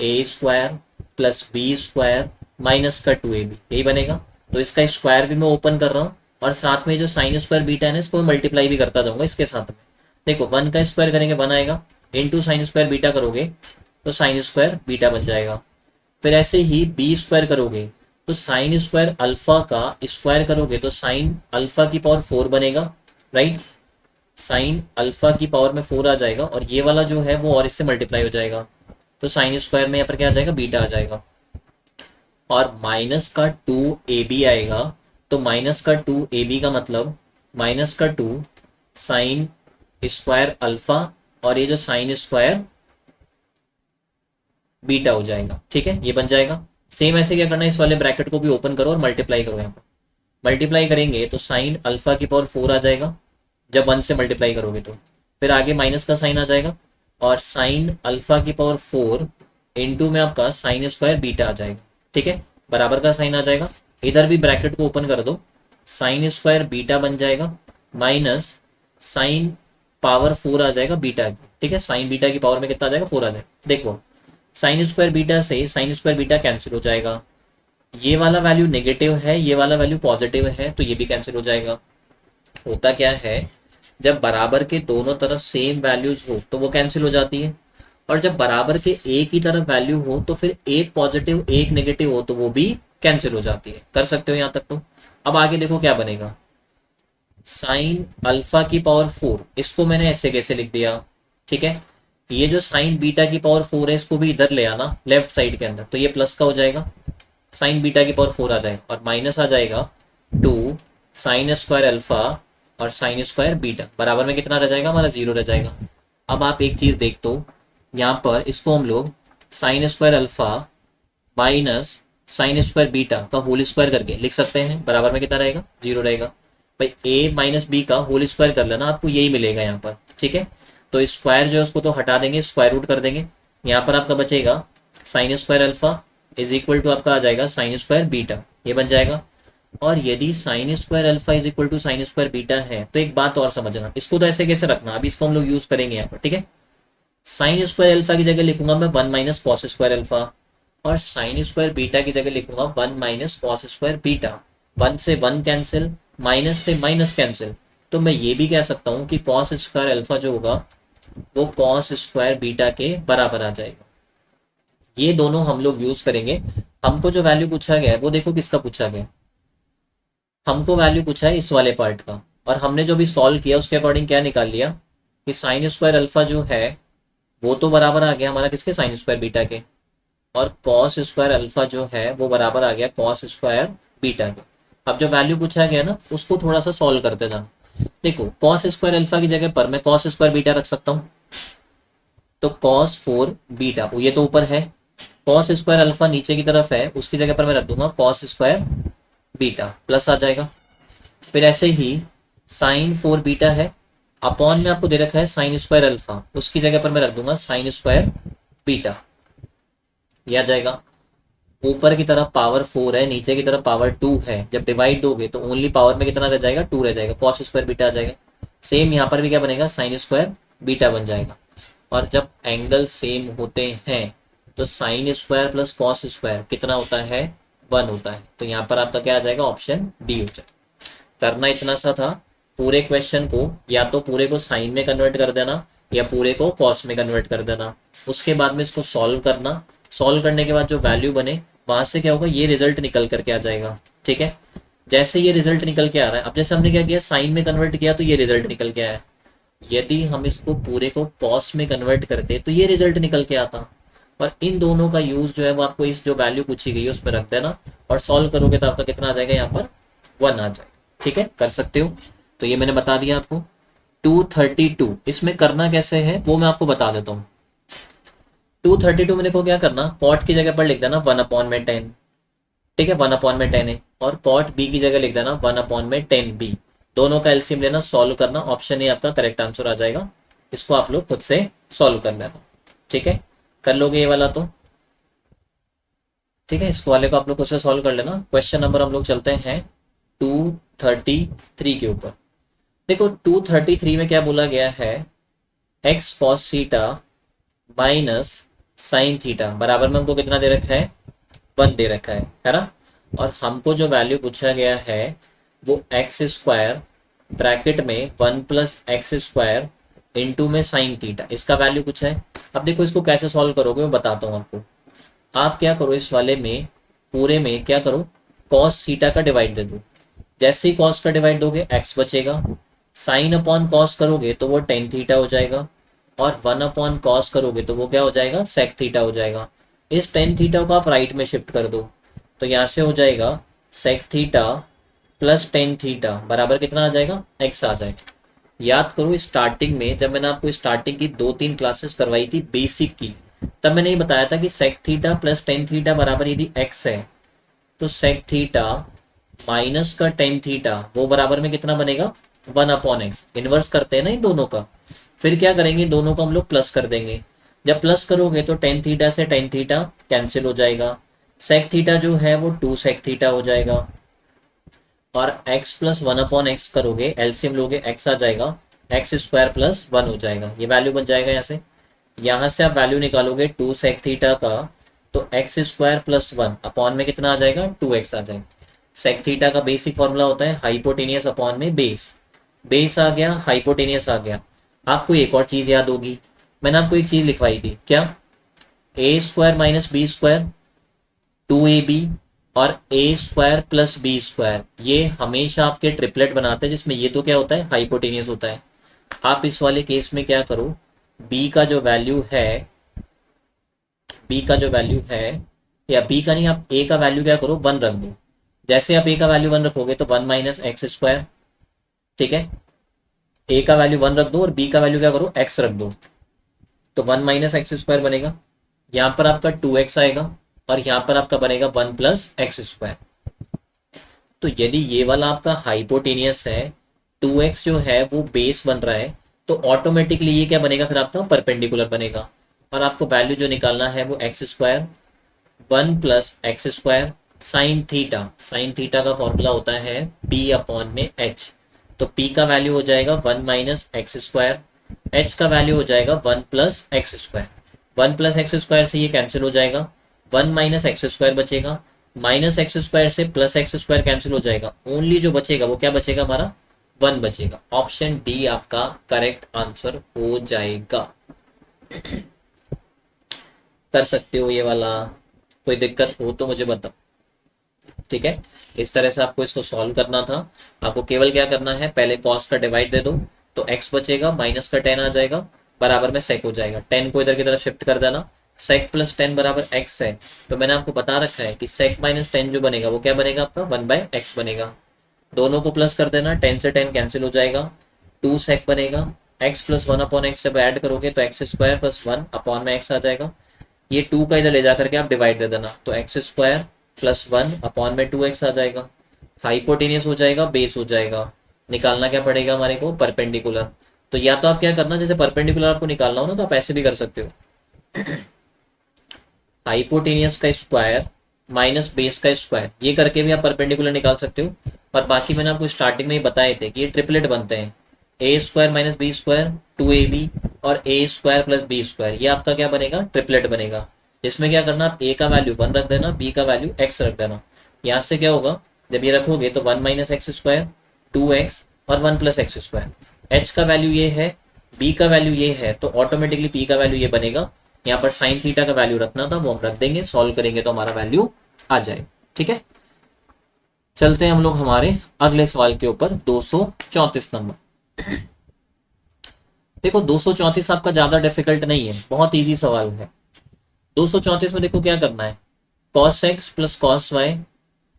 A square plus B square minus का 2ab, यही बनेगा। तो इसका स्क्वायर भी मैं ओपन कर रहा हूँ, और साथ में जो साइन स्क्वायर बीटा है ना, इसको मैं मल्टीप्लाई भी करता जाऊंगा इसके साथ में। देखो 1 का स्क्वायर करेंगे 1 आएगा, इंटू साइन स्क्वायर बीटा करोगे तो साइन स्क्वायर बीटा बन जाएगा। फिर ऐसे ही बी स्क्वायर करोगे तो साइन स्क्वायर अल्फा का स्क्वायर करोगे तो साइन अल्फा की पावर 4 बनेगा, राइट। साइन अल्फा की पावर में 4 आ जाएगा, और ये वाला जो है वो और इससे मल्टीप्लाई हो जाएगा, तो साइन स्क्वायर में यहाँ पर क्या आ जाएगा, बीटा आ जाएगा। और माइनस का 2ab आएगा, तो माइनस का 2ab का मतलब माइनस का 2 साइन स्क्वायर अल्फा, और ये जो साइन स्क्वायर बीटा हो जाएगा, ठीक है, ये बन जाएगा। सेम ऐसे क्या करना है, इस वाले ब्रैकेट को भी ओपन करो और मल्टीप्लाई करो। यहाँ पर मल्टीप्लाई करेंगे तो साइन अल्फा की पावर 4 आ जाएगा, जब 1 से मल्टीप्लाई करोगे तो। फिर आगे माइनस का साइन आ जाएगा, और साइन अल्फा की पावर 4 इंटू में आपका साइन स्क्वायर बीटा आ जाएगा, ठीक है, बराबर का साइन आ जाएगा। इधर भी ब्रैकेट को ओपन कर दो, साइन स्क्वायर बीटा बन जाएगा, माइनस साइन पावर 4 आ जाएगा बीटा की, ठीक है, साइन बीटा की पावर में कितना आ जाएगा, 4 आ जाएगा। देखो साइन स्क्वायर बीटा से साइन स्क्वायर बीटा कैंसिल हो जाएगा, ये वाला वैल्यू नेगेटिव है, ये वाला वैल्यू पॉजिटिव है, तो ये भी कैंसिल हो जाएगा। होता क्या है, जब बराबर के दोनों तरफ सेम वैल्यूज हो तो वो कैंसिल हो जाती है, और जब बराबर के एक ही तरफ वैल्यू हो तो फिर एक पॉजिटिव एक नेगेटिव हो तो वो भी कैंसिल हो जाती है। कर सकते हो यहाँ तक तो। अब आगे देखो क्या बनेगा, साइन अल्फा की पावर 4, इसको मैंने ऐसे कैसे लिख दिया, ठीक है। ये जो साइन बीटा की पावर 4 है इसको भी इधर ले आना लेफ्ट साइड के अंदर, तो ये प्लस का हो जाएगा, साइन बीटा की पावर 4 आ जाएगा, और माइनस आ जाएगा 2 साइन स्क्वायर अल्फा और साइन स्क्वायर बीटा, बराबर में कितना रह जाएगा, हमारा 0 रह जाएगा। अब आप एक चीज देख दो, यहाँ पर इसको हम लोग sign square alpha minus sign square beta का होल स्क्वायर करके लिख सकते हैं, बराबर में कितना रहेगा, 0 रहेगा। भाई a माइनस बी का होल स्क्वायर कर लेना, आपको यही मिलेगा यहाँ पर, ठीक है। तो स्क्वायर जो है उसको तो हटा देंगे, स्क्वायर रूट कर देंगे, यहाँ पर आपका बचेगा sine square alpha is equal to आपका आ जाएगा साइन स्क्वायर बीटा, ये बन जाएगा। और यदि sine square alpha is equal to sine square beta है तो एक बात और समझना, इसको तो ऐसे कैसे रखना, अभी इसको हम लोग यूज करेंगे यहाँ पर, ठीक है। साइन स्क्वायर अल्फा की जगह लिखूंगा मैं 1 माइनस कॉस स्क्वायर अल्फा, और साइन स्क्वायर बीटा की जगह लिखूंगा 1 माइनस कॉस स्क्वायर बीटा। 1 से 1 कैंसिल, माइनस से माइनस कैंसिल, तो मैं ये भी कह सकता हूँ कि कॉस स्क्वायर अल्फा जो होगा वो कॉस स्क्वायर बीटा के बराबर आ जाएगा। ये दोनों हम लोग यूज करेंगे। हमको जो वैल्यू पूछा गया है वो देखो किसका पूछा गया, हमको वैल्यू पूछा है इस वाले पार्ट का, और हमने जो भी सॉल्व किया उसके अकॉर्डिंग क्या निकाल लिया कि साइन स्क्वायर अल्फा जो है वो तो बराबर आ गया हमारा किसके, साइन स्क्वायर बीटा के, और कॉस स्क्वायर अल्फा जो है वो बराबर आ गया कॉस स्क्वायर बीटा के। अब जो वैल्यू पूछा गया ना उसको थोड़ा सा सॉल्व करते जाना। देखो कॉस स्क्वायर अल्फा की जगह पर मैं कॉस स्क्वायर बीटा रख सकता हूँ, तो कॉस 4 बीटा, ये तो ऊपर है, कॉस स्क्वायर अल्फा नीचे की तरफ है, उसकी जगह पर मैं रख दूंगा कॉस स्क्वायर बीटा, प्लस आ जाएगा। फिर ऐसे ही साइन 4 बीटा है, अपॉन में आपको दे रखा है साइन स्क्वायर अल्फा, उसकी जगह पर मैं रख दूंगा साइन स्क्वायर बीटा, यह आ जाएगा। ऊपर की तरफ पावर 4 है, नीचे की तरफ पावर 2 है, जब डिवाइड दोगे तो ओनली पावर में कितना रह जाएगा, 2 रह जाएगा, कॉस स्क्वायर बीटा आ जाएगा। सेम यहाँ पर भी क्या बनेगा, साइन स्क्वायर बीटा बन जाएगा। और जब एंगल सेम होते हैं तो sine square plus cos square कितना होता है, 1 होता है। तो यहाँ पर आपका क्या आ जाएगा, ऑप्शन डी हो जाएगा। करना इतना सा था, पूरे क्वेश्चन को या तो पूरे को साइन में कन्वर्ट कर देना या पूरे को कॉस में कन्वर्ट कर देना, उसके बाद में इसको सॉल्व करना। सॉल्व करने के बाद जो वैल्यू बने वहां से क्या होगा, ये रिजल्ट निकल करके आ जाएगा, ठीक है। जैसे ये रिजल्ट निकल के आ रहा है, अब जैसे हमने क्या किया, साइन में कन्वर्ट किया तो ये रिजल्ट निकल के आया। यदि हम इसको पूरे को कॉस में कन्वर्ट करते तो ये रिजल्ट निकल के आता। और इन दोनों का यूज जो है वो आपको इस जो वैल्यू पूछी गई है उसमें रख देना, और सॉल्व करोगे तो आपका कितना आ जाएगा, यहाँ पर 1 आ जाएगा, ठीक है, कर सकते हो। तो ये मैंने बता दिया आपको। 232 इसमें करना कैसे है वो मैं आपको बता देता हूँ। 232 में देखो क्या करना, कॉट की जगह पर लिख देना 1/10, ठीक है, 1/10 है, और कॉट बी की जगह लिख देना 1/10b। दोनों का एलसीएम लेना, सॉल्व करना, ऑप्शन ए आपका करेक्ट आंसर आ जाएगा। इसको आप लोग खुद से सॉल्व कर लेना, ठीक है, कर लोगे ये वाला तो। ठीक है, इस वाले को आप लोग खुद से सॉल्व कर लेना। क्वेश्चन नंबर हम लोग चलते हैं 233 के ऊपर। देखो 233 में क्या बोला गया है, x cos theta minus sine theta बराबर में हमको कितना दे रखा है, 1 दे रखा है ना। और हमको जो वैल्यू पूछा गया है वो एक्स स्क्वायर ब्रैकेट में 1 प्लस एक्स स्क्वायर इंटू में साइन थीटा, इसका वैल्यू कुछ है। अब देखो इसको कैसे सॉल्व करोगे मैं बताता हूँ आपको। आप क्या करो, इस वाले में पूरे में क्या करो, कॉस थीटा का डिवाइड दे दो। जैसे ही कॉस का डिवाइड दोगे एक्स बचेगा, साइन अपॉन कॉस करोगे तो वो टेन थीटा हो जाएगा, और 1 अपॉन कॉस करोगे तो वो क्या हो जाएगा, सेक थीटा हो जाएगा। इस टेन थीटा को आप राइट में शिफ्ट कर दो, तो यहाँ से हो जाएगा sec theta plus tan theta बराबर कितना आ जाएगा, एक्स आ जाएगा। याद करो स्टार्टिंग में जब मैंने आपको स्टार्टिंग की 2-3 क्लासेस करवाई थी बेसिक की, तब मैंने ये बताया था कि sec theta plus tan theta बराबर यदि एक्स है तो सेक थीटा माइनस का टेन थीटा वो बराबर में कितना बनेगा, 1 अपॉन एक्स। इन्वर्स करते हैं ना इन दोनों का, फिर क्या करेंगे, दोनों को हम लोग प्लस कर देंगे। जब प्लस करोगे तो टेन थीटा से टेन थीटा कैंसिल हो जाएगा, सेक थीटा जो है वो 2 सेक थीटा हो जाएगा, और x प्लस 1 अपॉन एक्स करोगे एलसीएम लोगे x आ जाएगा, एक्स स्क्वायर प्लस 1 हो जाएगा, ये वैल्यू बन जाएगा। यहाँ से आप वैल्यू निकालोगे 2 सेक थीटा का, तो एक्स स्क्वायर प्लस 1 अपॉन में कितना आ जाएगा, 2x आ जाएगा। सेक थीटा का बेसिक फॉर्मूला होता है हाइपोटेनियस अपॉन में बेस, बेस आ गया, हाइपोटेनियस आ गया। आपको एक और चीज याद होगी, मैंने आपको एक चीज लिखवाई थी क्या, A square minus B square 2ab, और A square plus B square, ये हमेशा आपके ट्रिपलेट बनाते हैं जिसमें ये तो क्या होता है, हाइपोटेनियस होता है। आप इस वाले केस में क्या करो, b का जो वैल्यू है, b का जो वैल्यू है, या b का नहीं, आप a का वैल्यू क्या करो, 1 रख दो। जैसे आप a का वैल्यू 1 रखोगे तो 1 माइनस एक्स स्क्वायर, ठीक है, a का वैल्यू 1 रख दो और b का वैल्यू क्या करो, x रख दो, तो 1 माइनस एक्स स्क्वायर बनेगा। यहाँ पर आपका 2x आएगा और यहाँ पर आपका बनेगा 1 प्लस एक्स स्क्वायर। तो यदि ये वाला आपका हाइपोटेनियस है, 2x जो है वो बेस बन रहा है, तो ऑटोमेटिकली ये क्या बनेगा, फिर आपका परपेंडिकुलर बनेगा। और आपको वैल्यू जो निकालना है वो x square 1 plus x square sine theta, sign theta का फॉर्मूला होता है p अपॉन में h, तो p का वैल्यू हो जाएगा 1 माइनस एक्स स्क्वायर, h का वैल्यू हो जाएगा 1 plus x square. 1 plus x square से ये कैंसिल हो जाएगा, 1 माइनस एक्स स्क्वायर बचेगा, माइनस एक्स स्क्वायर से प्लस एक्स स्क्वायर कैंसिल हो जाएगा, ओनली जो बचेगा वो क्या बचेगा हमारा, 1 बचेगा। ऑप्शन डी आपका करेक्ट आंसर हो जाएगा। कर सकते हो ये वाला, कोई दिक्कत हो तो मुझे बताओ, ठीक है। इस तरह से आपको इसको सॉल्व करना था। आपको केवल क्या करना है, पहले कॉस का डिवाइड दे दो, तो x बचेगा, माइनस का 10 आ जाएगा, बराबर में सेक हो जाएगा। 10 को इधर की तरफ शिफ्ट कर देना, सेक प्लस 10 बराबर x है, तो मैंने आपको बता रखा है कि सेक माइनस 10 जो बनेगा वो क्या बनेगा आपका, 1/x बनेगा। दोनों को प्लस कर देना, 10 से 10 कैंसिल हो जाएगा, 2 सेक बनेगा, x प्लस 1 अपॉन एक्स जब ऐड करोगे तो एक्स स्क्वायर प्लस 1 अपॉन में x आ जाएगा। ये 2 का इधर ले जाकर के आप डिवाइड दे देना, तो एक्स स्क्वायर प्लस 1 अपॉन में 2x आ जाएगा। हाइपोटेनियस हो जाएगा, बेस हो जाएगा, निकालना क्या पड़ेगा हमारे को, परपेंडिकुलर। तो या तो आप क्या करना, जैसे परपेंडिकुलर आपको निकालना हो ना तो आप ऐसे भी कर सकते हो, हाइपोटेनियस का स्क्वायर माइनस बेस का स्क्वायर, ये करके भी आप परपेंडिकुलर निकाल सकते हो। और बाकी मैंने आपको स्टार्टिंग में ही बताए थे कि ये ट्रिपलेट बनते हैं, A square minus B square 2ab, और A square plus B square, ये आपका क्या बनेगा, ट्रिपलेट बनेगा। जिसमें क्या करना, आप ए का वैल्यू 1 रख देना, बी का वैल्यू x रख देना। यहाँ से क्या होगा, जब ये रखोगे तो 1 माइनस एक्स स्क्वायर 2x और 1 प्लस एक्स स्क्वायर, h का वैल्यू ये है, b का वैल्यू ये है, तो ऑटोमेटिकली p का वैल्यू ये बनेगा। यहाँ पर साइन थीटा का वैल्यू रखना था, वो हम रख देंगे, सॉल्व करेंगे तो हमारा वैल्यू आ जाए, ठीक है। चलते हैं हम लोग हमारे अगले सवाल के ऊपर, 234 नंबर। देखो 234 आपका ज्यादा डिफिकल्ट नहीं है, बहुत इजी सवाल है। 234 में देखो क्या करना है, cos x plus cos y,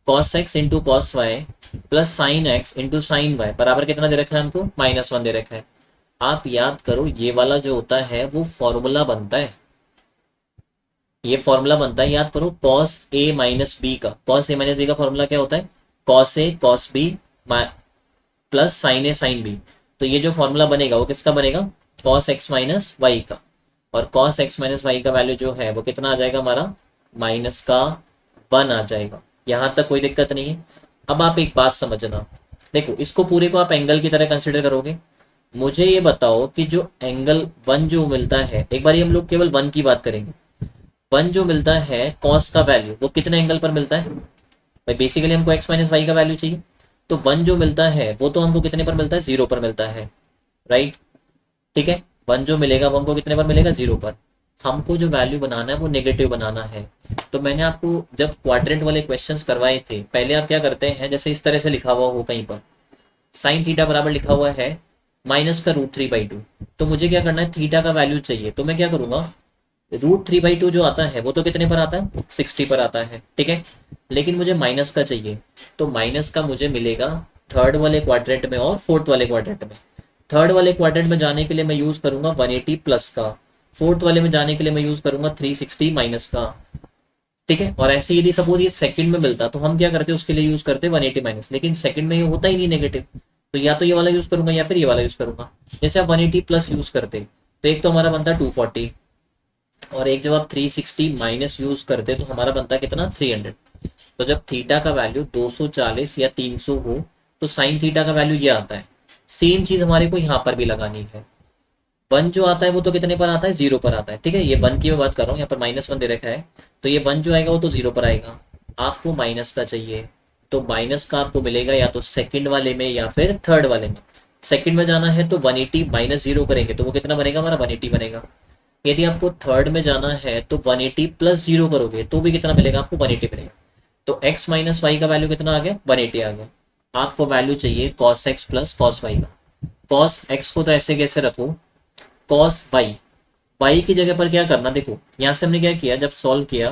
cos x into cos y plus sine x into sine y बराबर कितना दे रखा है हमको, -1 दे रखा है। आप याद करो ये वाला जो होता है वो फॉर्मूला बनता है, ये फॉर्मूला बनता है, याद करो, cos a माइनस बी का, cos a माइनस बी का फॉर्मूला क्या होता है, cos a cos b plus sine a sine b. तो ये जो फॉर्मूला बनेगा वो किसका बनेगा, cos x माइनस वाई का, और cos x माइनस वाई का वैल्यू जो है वो कितना आ जाएगा हमारा, -1 1 आ जाएगा। यहाँ तक कोई दिक्कत नहीं है। अब आप एक बात समझना, देखो इसको पूरे को आप एंगल की तरह कंसिडर करोगे। मुझे ये बताओ कि जो एंगल 1 जो मिलता है, एक बार हम लोग केवल 1 की बात करेंगे। 1 जो मिलता है कॉस का वैल्यू, वो कितने एंगल पर मिलता है भाई? बेसिकली हमको x माइनस वाई का वैल्यू चाहिए। तो 1 जो मिलता है वो तो हमको कितने पर मिलता है? 0 पर मिलता है, राइट। ठीक है, 1 जो मिलेगा वो हमको कितने पर मिलेगा? 0 पर। हमको जो वैल्यू बनाना है वो नेगेटिव बनाना है। तो मैंने आपको जब क्वाड्रेंट वाले क्वेश्चंस करवाए थे, पहले आप क्या करते हैं, जैसे इस तरह से लिखा हुआ हो कहीं पर, साइन थीटा बराबर लिखा हुआ है माइनस का √3/2। तो मुझे क्या करना है, थीटा का वैल्यू चाहिए। तो मैं क्या करूंगा, √3/2 जो आता है वो तो कितने पर आता है? 60 पर आता है, ठीक है। लेकिन मुझे माइनस का चाहिए, तो माइनस का मुझे मिलेगा थर्ड वाले क्वाड्रेंट में और फोर्थ वाले क्वाड्रेंट में। थर्ड वाले क्वाड्रेंट में जाने के लिए मैं यूज करूंगा 180 प्लस का, फोर्थ वाले में जाने के लिए मैं यूज करूंगा 360 माइनस का, ठीक है। और ऐसे यदि सपोज ये सेकंड में मिलता तो हम क्या करते, उसके लिए यूज करते 180 माइनस, लेकिन सेकंड में ये होता ही नहीं नेगेटिव। तो या तो ये वाला यूज करूंगा या फिर ये वाला यूज करूंगा। जैसे आप 180 प्लस यूज करते तो एक तो हमारा बनता 240, और एक जब आप 360 माइनस यूज करते तो हमारा बनता है कितना? 300। तो जब थीटा का वैल्यू 240 या 300 हो तो साइन थीटा का वैल्यू ये आता है। सेम चीज हमारे को यहाँ पर भी लगानी है। 1 जो आता है वो तो कितने पर आता है? 0 पर आता है, ठीक है। ये 1 की मैं बात कर रहा हूँ, यहाँ पर -1 दे रखा है। तो ये 1 जो आएगा वो तो 0 पर आएगा। आपको माइनस का चाहिए, तो माइनस का आपको मिलेगा या तो सेकंड वाले में या फिर थर्ड वाले में। सेकंड में जाना है तो 180 माइनस 0 करेंगे तो वो कितना बनेगा? हमारा 180 बनेगा। यदि आपको थर्ड में जाना है तो 180 प्लस 0 करोगे तो भी कितना मिलेगा? आपको 180 मिलेगा। तो x माइनस वाई का वैल्यू कितना आ गया? 180 आ गया। आपको वैल्यू चाहिए cos x plus cos y का। cos x को तो ऐसे कैसे रखो, cos y की जगह पर क्या करना, देखो यहाँ से हमने क्या किया, जब सॉल्व किया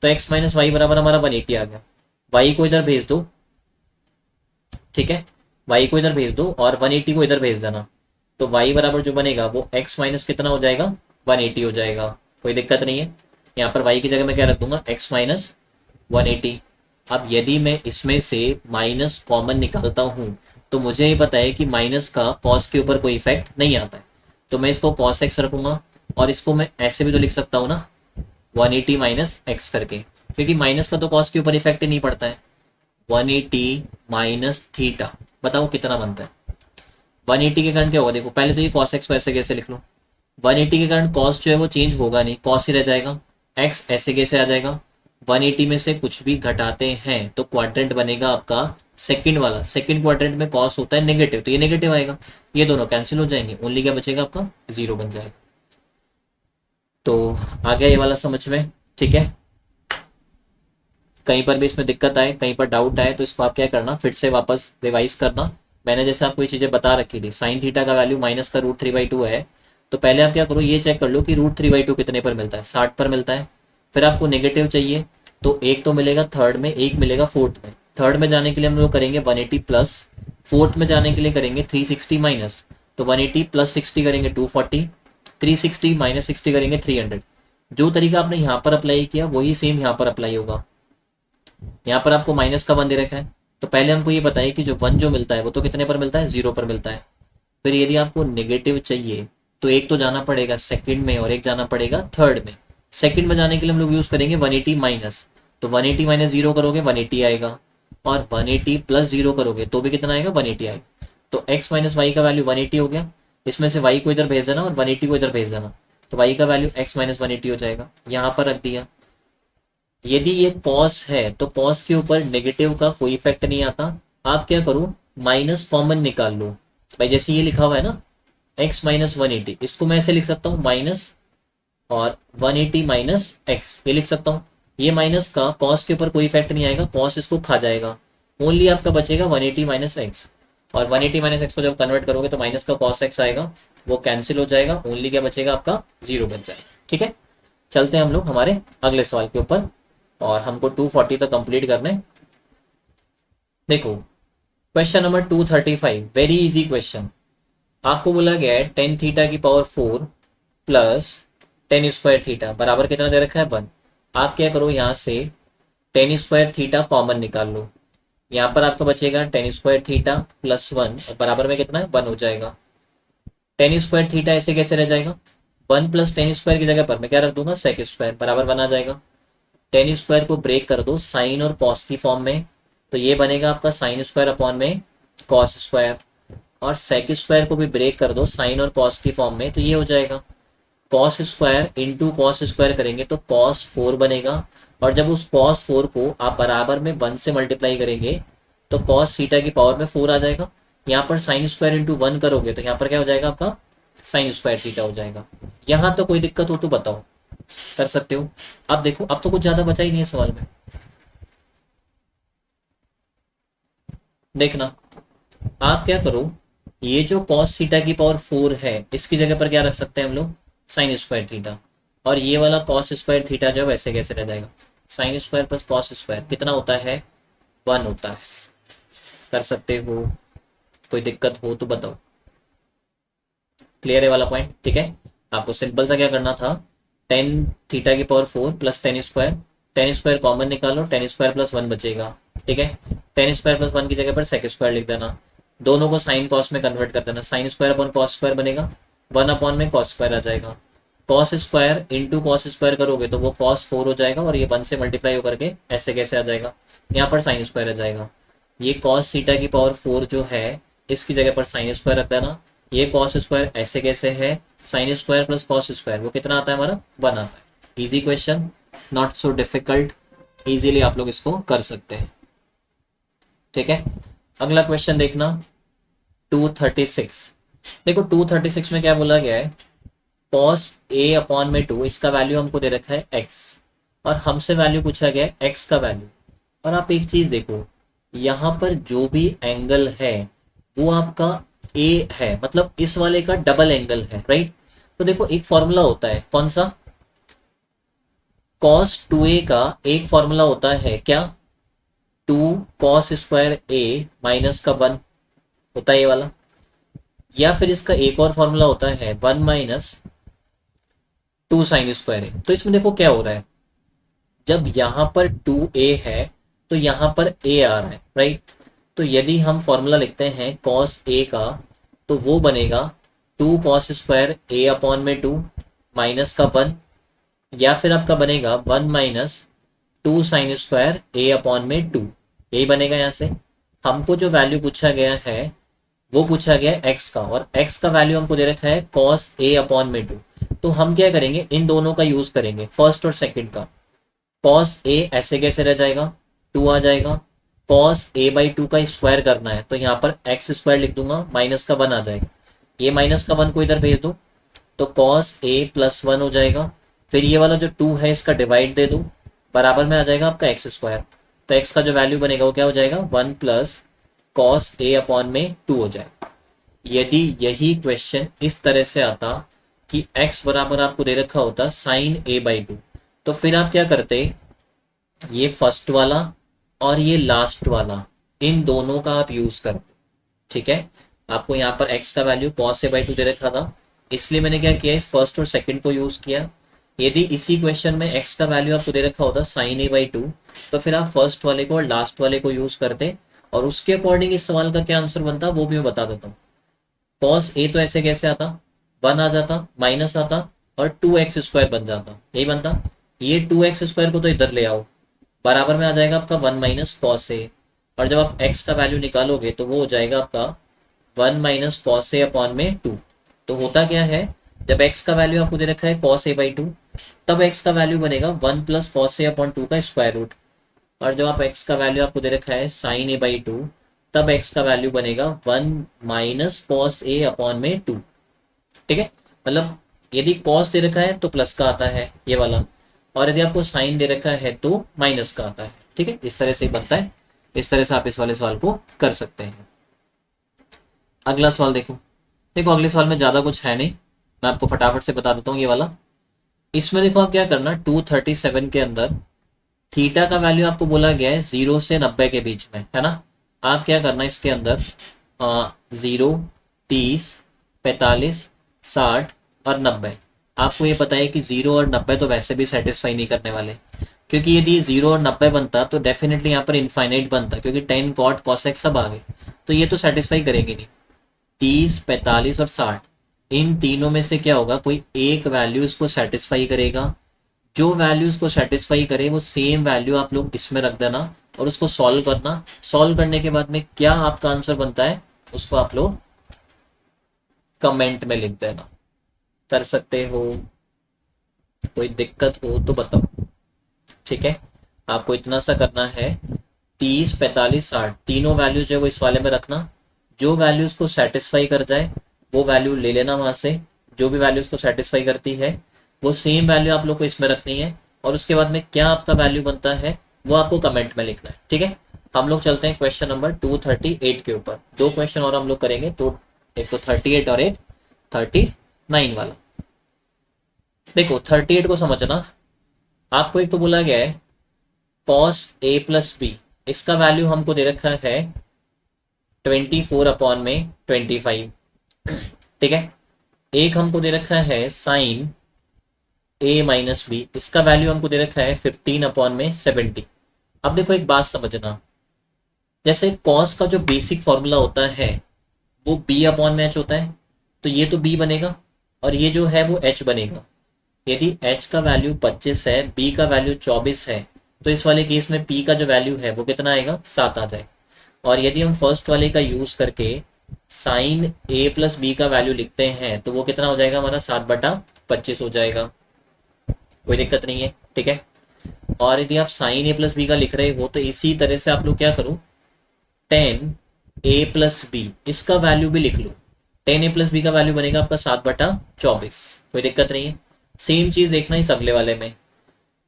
तो x माइनस वाई बराबर हमारा 180 आ गया। y को इधर भेज दो, ठीक है, y को इधर भेज दो और 180 को इधर भेज देना। तो y बराबर जो बनेगा वो x माइनस कितना हो जाएगा? 180 हो जाएगा। कोई दिक्कत नहीं है। यहाँ पर y की जगह मैं क्या रख दूंगा? x minus 180। अब यदि मैं इसमें से माइनस कॉमन निकालता हूँ तो मुझे ये पता है कि माइनस का कॉस के ऊपर कोई इफेक्ट नहीं आता है। तो मैं इसको cos x रखूंगा, और इसको मैं ऐसे भी तो लिख सकता हूँ ना, 180 माइनस एक्स करके, क्योंकि माइनस का तो कॉस के ऊपर इफेक्ट ही नहीं पड़ता है। 180 माइनस थीटा, बताओ कितना बनता है? 180 के कारण क्या होगा, देखो पहले तो ये cos x को ऐसे कैसे लिख लो, 180 के कारण cos जो है वो चेंज होगा नहीं, cos ही रह जाएगा। x ऐसे कैसे आ जाएगा? 180 में से कुछ भी घटाते हैं तो क्वाड्रेंट बनेगा आपका सेकंड वाला। सेकंड क्वाड्रेंट में cos होता है नेगेटिव, तो ये नेगेटिव आएगा। ये दोनों कैंसिल हो जाएंगे, ओनली क्या बचेगा आपका? 0 बन जाएगा। तो आ गया ये वाला समझ में, ठीक है। कहीं पर भी इसमें दिक्कत आए, कहीं पर डाउट आए तो इसको आप क्या करना, फिर से वापस रिवाइज करना। मैंने जैसे आपको ये चीज़ें बता रखी थी, साइन थीटा का वैल्यू माइनस का √3/2 है। तो पहले आप क्या करो, ये चेक कर लो कि √3/2 कितने पर मिलता है? 60 पर मिलता है। फिर आपको नेगेटिव चाहिए, तो एक तो मिलेगा थर्ड में, एक मिलेगा फोर्थ में। थर्ड में जाने के लिए हम लोग करेंगे 180 प्लस, फोर्थ में जाने के लिए करेंगे 360 माइनस। तो 180 प्लस 60 करेंगे 240, 360 माइनस 60 करेंगे 300। जो तरीका आपने यहाँ पर अप्लाई किया वही सेम यहाँ पर अप्लाई होगा। यहाँ पर आपको माइनस का 1 दे रखा है, तो पहले हमको ये बताइए कि जो 1 जो मिलता है वो तो कितने पर मिलता है? 0 पर मिलता है। फिर यदि आपको नेगेटिव चाहिए तो एक तो जाना पड़ेगा सेकंड में और एक जाना पड़ेगा थर्ड में। सेकंड में जाने के लिए हम लोग यूज करेंगे 180 माइनस। तो 180 माइनस 0 करोगे 180 आएगा, और 180 प्लस 0 करोगे तो भी कितना आएगा? 180 आएगा। तो x माइनस वाई का वैल्यू 180 हो गया। इसमें से y को इधर भेज देना और 180 को इधर भेज देना, तो y का वैल्यू x माइनस 180 हो जाएगा। यहाँ पर रख दिया। यदि ये कॉस है तो कॉस के ऊपर नेगेटिव का कोई इफेक्ट नहीं आता। आप क्या करो, माइनस कॉमन निकाल लो भाई। जैसे ये लिखा हुआ है ना x माइनस 180, इसको मैं ऐसे लिख सकता हूँ माइनस, और 180 माइनस एक्स ये लिख सकता हूँ। ये माइनस का कॉस के ऊपर कोई इफेक्ट नहीं आएगा, कॉस इसको खा जाएगा। ओनली आपका बचेगा 180 माइनस एक्स, और 180 माइनस एक्स को जब कन्वर्ट करोगे तो माइनस का कॉस एक्स आएगा, वो कैंसिल हो जाएगा। ओनली क्या बचेगा आपका? 0 बच जाएगा, ठीक है। चलते हैं हम लोग हमारे अगले सवाल के ऊपर, और हमको 240 तक कंप्लीट करना है। देखो question number 235, very easy question. आपको बोला गया है टेन थीटा की power 4 plus ten square theta बराबर कितना दे रखा है? 1। आप क्या करो, यहाँ से टेन स्क्वायर थीटा कॉमन निकाल लो। यहाँ पर आपका बचेगा टेन स्क्वायर थीटा प्लस 1, और बराबर में कितना है? 1 हो जाएगा। टेन स्क्वायर थीटा ऐसे कैसे रह जाएगा? 1 प्लस टेन स्क्वायर की जगह पर मैं क्या रख दूंगा? सेक स्क्वायर, बराबर 1 आ जाएगा। टेन स्क्वायर को ब्रेक कर दो साइन और कॉस की फॉर्म में, तो ये बनेगा आपका साइन स्क्वायर अपॉन में कॉस स्क्वायर। और सेक स्क्वायर को भी ब्रेक कर दो साइन और कॉस की फॉर्म में, तो ये हो जाएगा cos square into cos square करेंगे तो कॉस 4 बनेगा। और जब उस कॉस 4 को आप बराबर में 1 से मल्टीप्लाई करेंगे तो कॉस थीटा की पावर में 4 आ जाएगा। यहाँ पर साइन स्क्वायर इंटू 1 करोगे तो यहाँ पर क्या हो जाएगा आपका साइन स्क्वायर थीटा हो जाएगा। यहाँ तो कोई दिक्कत हो तो बताओ, कर सकते हो। अब देखो अब तो कुछ ज्यादा बचा ही नहीं है सवाल में। देखना आप क्या करो, ये जो कॉस थीटा की पावर 4 है इसकी जगह पर क्या रख सकते हैं हम लोग, साइन स्क्वायर थीटा। और ये वाला कॉस स्क्वायर थीटा जो वैसे कैसे रह जाएगा, sine square plus cos square कितना होता है 1 होता है। कर सकते हो, कोई दिक्कत हो तो बताओ। क्लियर है वाला पॉइंट, ठीक है। आपको सिंपल सा क्या करना था, टेन थीटा की power 4 plus ten square common निकालो, टेन स्क्वायर प्लस 1 बचेगा, ठीक है। टेन स्क्वायर प्लस 1 की जगह पर सेक स्क्वायर लिख देना, दोनों को साइन कॉस में कन्वर्ट कर देना, sine square upon cos square बनेगा, 1 अपॉन में कॉस स्क्वायर आ जाएगा। Cos square into cos square करोगे तो वो कॉस 4 हो जाएगा और ये 1 से मल्टीप्लाई होकर के ऐसे कैसे आ जाएगा, यहाँ पर साइन स्क्वायर आ जाएगा। ये कॉस थीटा की पावर 4 जो है इसकी जगह पर साइन स्क्वायर रख देना, ये कॉस स्क्वायर ऐसे कैसे है, sine square plus cos square वो कितना आता है हमारा 1 आता है। Easy question, not so difficult, easily आप लोग इसको कर सकते हैं, ठीक है। अगला क्वेश्चन देखना 236। देखो 236 में क्या बोला गया है, कॉस ए अपॉन में 2, इसका वैल्यू हमको दे रखा है x और हमसे वैल्यू पूछा गया है x का वैल्यू। और आप एक चीज देखो, यहाँ पर जो भी एंगल है वो आपका a है, मतलब इस वाले का डबल एंगल है, राइट। तो देखो एक फॉर्मूला होता है, कौन सा, cos 2a का एक फॉर्मूला होता है क्या, 2 cos स्क्वायर a माइनस का 1 होता है ये वाला। या फिर इसका एक और फॉर्मूला होता है 1 माइनस 2 साइन स्क्वायर a। तो इसमें देखो क्या हो रहा है, जब यहाँ पर 2a है तो यहाँ पर a आ रहा है, राइट। तो यदि हम फॉर्मूला लिखते हैं cos a का तो वो बनेगा 2 cos स्क्वायर a अपॉन में 2 माइनस का 1, या फिर आपका बनेगा 1 minus 2 sine square a upon में 2, यही बनेगा। यहाँ से हमको जो वैल्यू पूछा गया है वो पूछा गया है x का, और x का वैल्यू हमको दे रखा है cos a अपॉन में 2। तो हम क्या करेंगे, इन दोनों का यूज करेंगे, फर्स्ट और सेकंड का। cos a ऐसे कैसे रह जाएगा, 2 आ जाएगा, cos a बाई 2 का स्क्वायर करना है तो यहाँ पर x स्क्वायर लिख दूंगा, माइनस का 1 आ जाएगा, ये माइनस का 1 को इधर भेज दो तो cos a प्लस 1 हो जाएगा। फिर ये वाला जो 2 है इसका डिवाइड दे दो, बराबर में आ जाएगा आपका x स्क्वायर। तो x का जो वैल्यू बनेगा वो क्या हो जाएगा 1 प्लस cos a अपॉन में 2 हो जाएगा। यदि यही क्वेश्चन इस तरह से आता कि x बराबर आपको दे रखा होता साइन a बाई 2, तो फिर आप क्या करते, ये फर्स्ट वाला और ये लास्ट वाला इन दोनों का आप यूज करते, ठीक है। आपको यहाँ पर x का वैल्यू cos a बाई 2 दे रखा था, इसलिए मैंने क्या किया, इस फर्स्ट और सेकंड को यूज किया। यदि इसी क्वेश्चन में x का वैल्यू आपको दे रखा होता साइन a बाई 2, तो फिर आप फर्स्ट वाले को और लास्ट वाले को यूज करते, और उसके अकॉर्डिंग इस सवाल का क्या आंसर बनता वो भी मैं बता देता हूँ। cos a तो ऐसे कैसे आता, 1 आ जाता, माइनस आता और 2x स्क्वायर बन जाता, यही बनता। ये 2x स्क्वायर को तो इधर ले आओ, बराबर में आ जाएगा आपका 1 माइनस कॉस ए, और जब आप x का वैल्यू निकालोगे तो वो हो जाएगा आपका 1 माइनस कॉस ए अपॉन में 2। तो होता क्या है, जब x का वैल्यू आपको दे रखा है cos a बाई 2, तब x का वैल्यू बनेगा 1 प्लस कॉस ए अपॉन 2 का स्क्वायर रूट, और जब आप x का वैल्यू आपको दे रखा है साइन a बाई 2, तब x का वैल्यू बनेगा 1 माइनस कॉस ए अपॉन में 2, ठीक है। मतलब यदि cos दे रखा है तो प्लस का आता है ये वाला, और यदि आपको साइन दे रखा है तो माइनस का आता है, ठीक है। इस तरह से ही बनता है, इस तरह से आप इस वाले सवाल को कर सकते हैं। अगला सवाल देखो, देखो अगले सवाल में ज्यादा कुछ है नहीं, मैं आपको फटाफट से बता देता हूँ ये वाला। इसमें देखो आप क्या करना, 237 के अंदर थीटा का वैल्यू आपको बोला गया है 0 से 90 के बीच में, है ना। आप क्या करना इसके अंदर 0, 30, 45, 60 और 90। आपको ये पता है कि 0 और 90 तो वैसे भी सेटिस्फाई नहीं करने वाले, क्योंकि यदि 0 और 90 बनता तो डेफिनेटली यहाँ पर इनफाइनाइट बनता, क्योंकि 10 cot cos x सब आ गए, तो ये तो सेटिस्फाई करेंगे नहीं। 30, 45 और 60 इन तीनों में से क्या होगा, कोई एक वैल्यू इसको सेटिस्फाई करेगा, जो वैल्यूज को सेटिस्फाई करे वो सेम वैल्यू आप लोग इसमें रख देना और उसको सॉल्व करना। सॉल्व करने के बाद में क्या आपका आंसर बनता है उसको आप लोग कमेंट में लिख देना। कर सकते हो? कोई दिक्कत हो तो बताओ। ठीक है, आपको इतना सा करना है। 30, 45, 60 तीनों वैल्यू जो है वो इस वाले में रखना। जो वैल्यू उसको सेटिस्फाई कर जाए वो वैल्यू ले लेना वहां से। जो भी वैल्यू उसको सेटिस्फाई करती है वो सेम वैल्यू आप लोग को इसमें रखनी है। और उसके बाद में क्या आपका वैल्यू बनता है वो आपको कमेंट में लिखना है। ठीक है, हम लोग चलते हैं क्वेश्चन नंबर 238 के ऊपर। दो क्वेश्चन और हम लोग करेंगे, तो एक तो 38 और एक 39 वाला। देखो 38 को समझना। आपको एक तो बोला गया है cos a प्लस बी, इसका वैल्यू हमको दे रखा है 24/25। ठीक है, एक हमको दे रखा है साइन a माइनस बी, इसका वैल्यू हमको दे रखा है 15/70। अब देखो एक बात समझना, जैसे cos का जो बेसिक फॉर्मूला होता है वो b/h होता है, तो ये तो b बनेगा और ये जो है वो h बनेगा। यदि h का वैल्यू 25 है, b का वैल्यू 24 है, तो इस वाले केस में p का जो वैल्यू है वो कितना आएगा, 7 आ जाएगा। और यदि हम फर्स्ट वाले का यूज करके साइन a प्लस बी का वैल्यू लिखते हैं तो वो कितना हो जाएगा हमारा, 7/25 हो जाएगा। कोई दिक्कत नहीं है। ठीक है, और यदि आप साइन a प्लस बी का लिख रहे हो तो इसी तरह से आप लोग क्या करो, 10 a प्लस बी इसका वैल्यू भी लिख लो। 10 a प्लस बी का वैल्यू बनेगा आपका 7/24। कोई दिक्कत नहीं है। सेम चीज देखना इस अगले वाले में।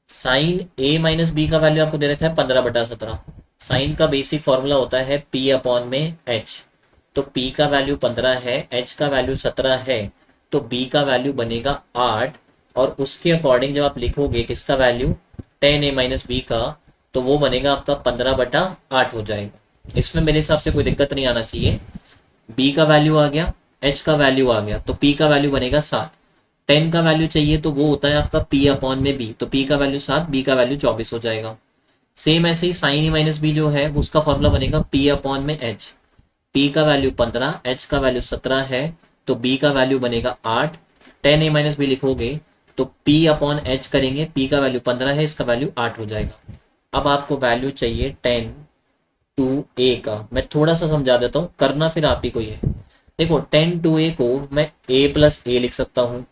साइन a माइनस बी का वैल्यू आपको दे रखा है 15/17। साइन का बेसिक फॉर्मूला होता है p/h, तो p का वैल्यू 15 है, h का वैल्यू 17 है, तो b का वैल्यू बनेगा 8। और उसके अकॉर्डिंग जब आप लिखोगे किसका वैल्यू, 10a माइनस बी का, तो वो बनेगा आपका 15/8 हो जाएगा। इसमें मेरे हिसाब से कोई दिक्कत नहीं आना चाहिए। b का वैल्यू आ गया, h का वैल्यू आ गया, तो p का वैल्यू बनेगा 7। 10 का वैल्यू चाहिए तो वो होता है आपका p/b, तो p का वैल्यू 7, b का वैल्यू 24 हो जाएगा। सेम ऐसे ही साइन ए माइनस बी जो है उसका फॉर्मूला बनेगा p/h। p का वैल्यू 15, h का वैल्यू 17 है, तो b का वैल्यू बनेगा 8। 10a माइनस बी लिखोगे तो p/h करेंगे, p का वैल्यू 15 है, इसका वैल्यू 8 हो जाएगा। अब आपको वैल्यू चाहिए 10 टू a का। मैं थोड़ा सा समझा देता हूँ, करना फिर आप ही को ही है। देखो 10 टू a को मैं a प्लस ए लिख सकता हूँ,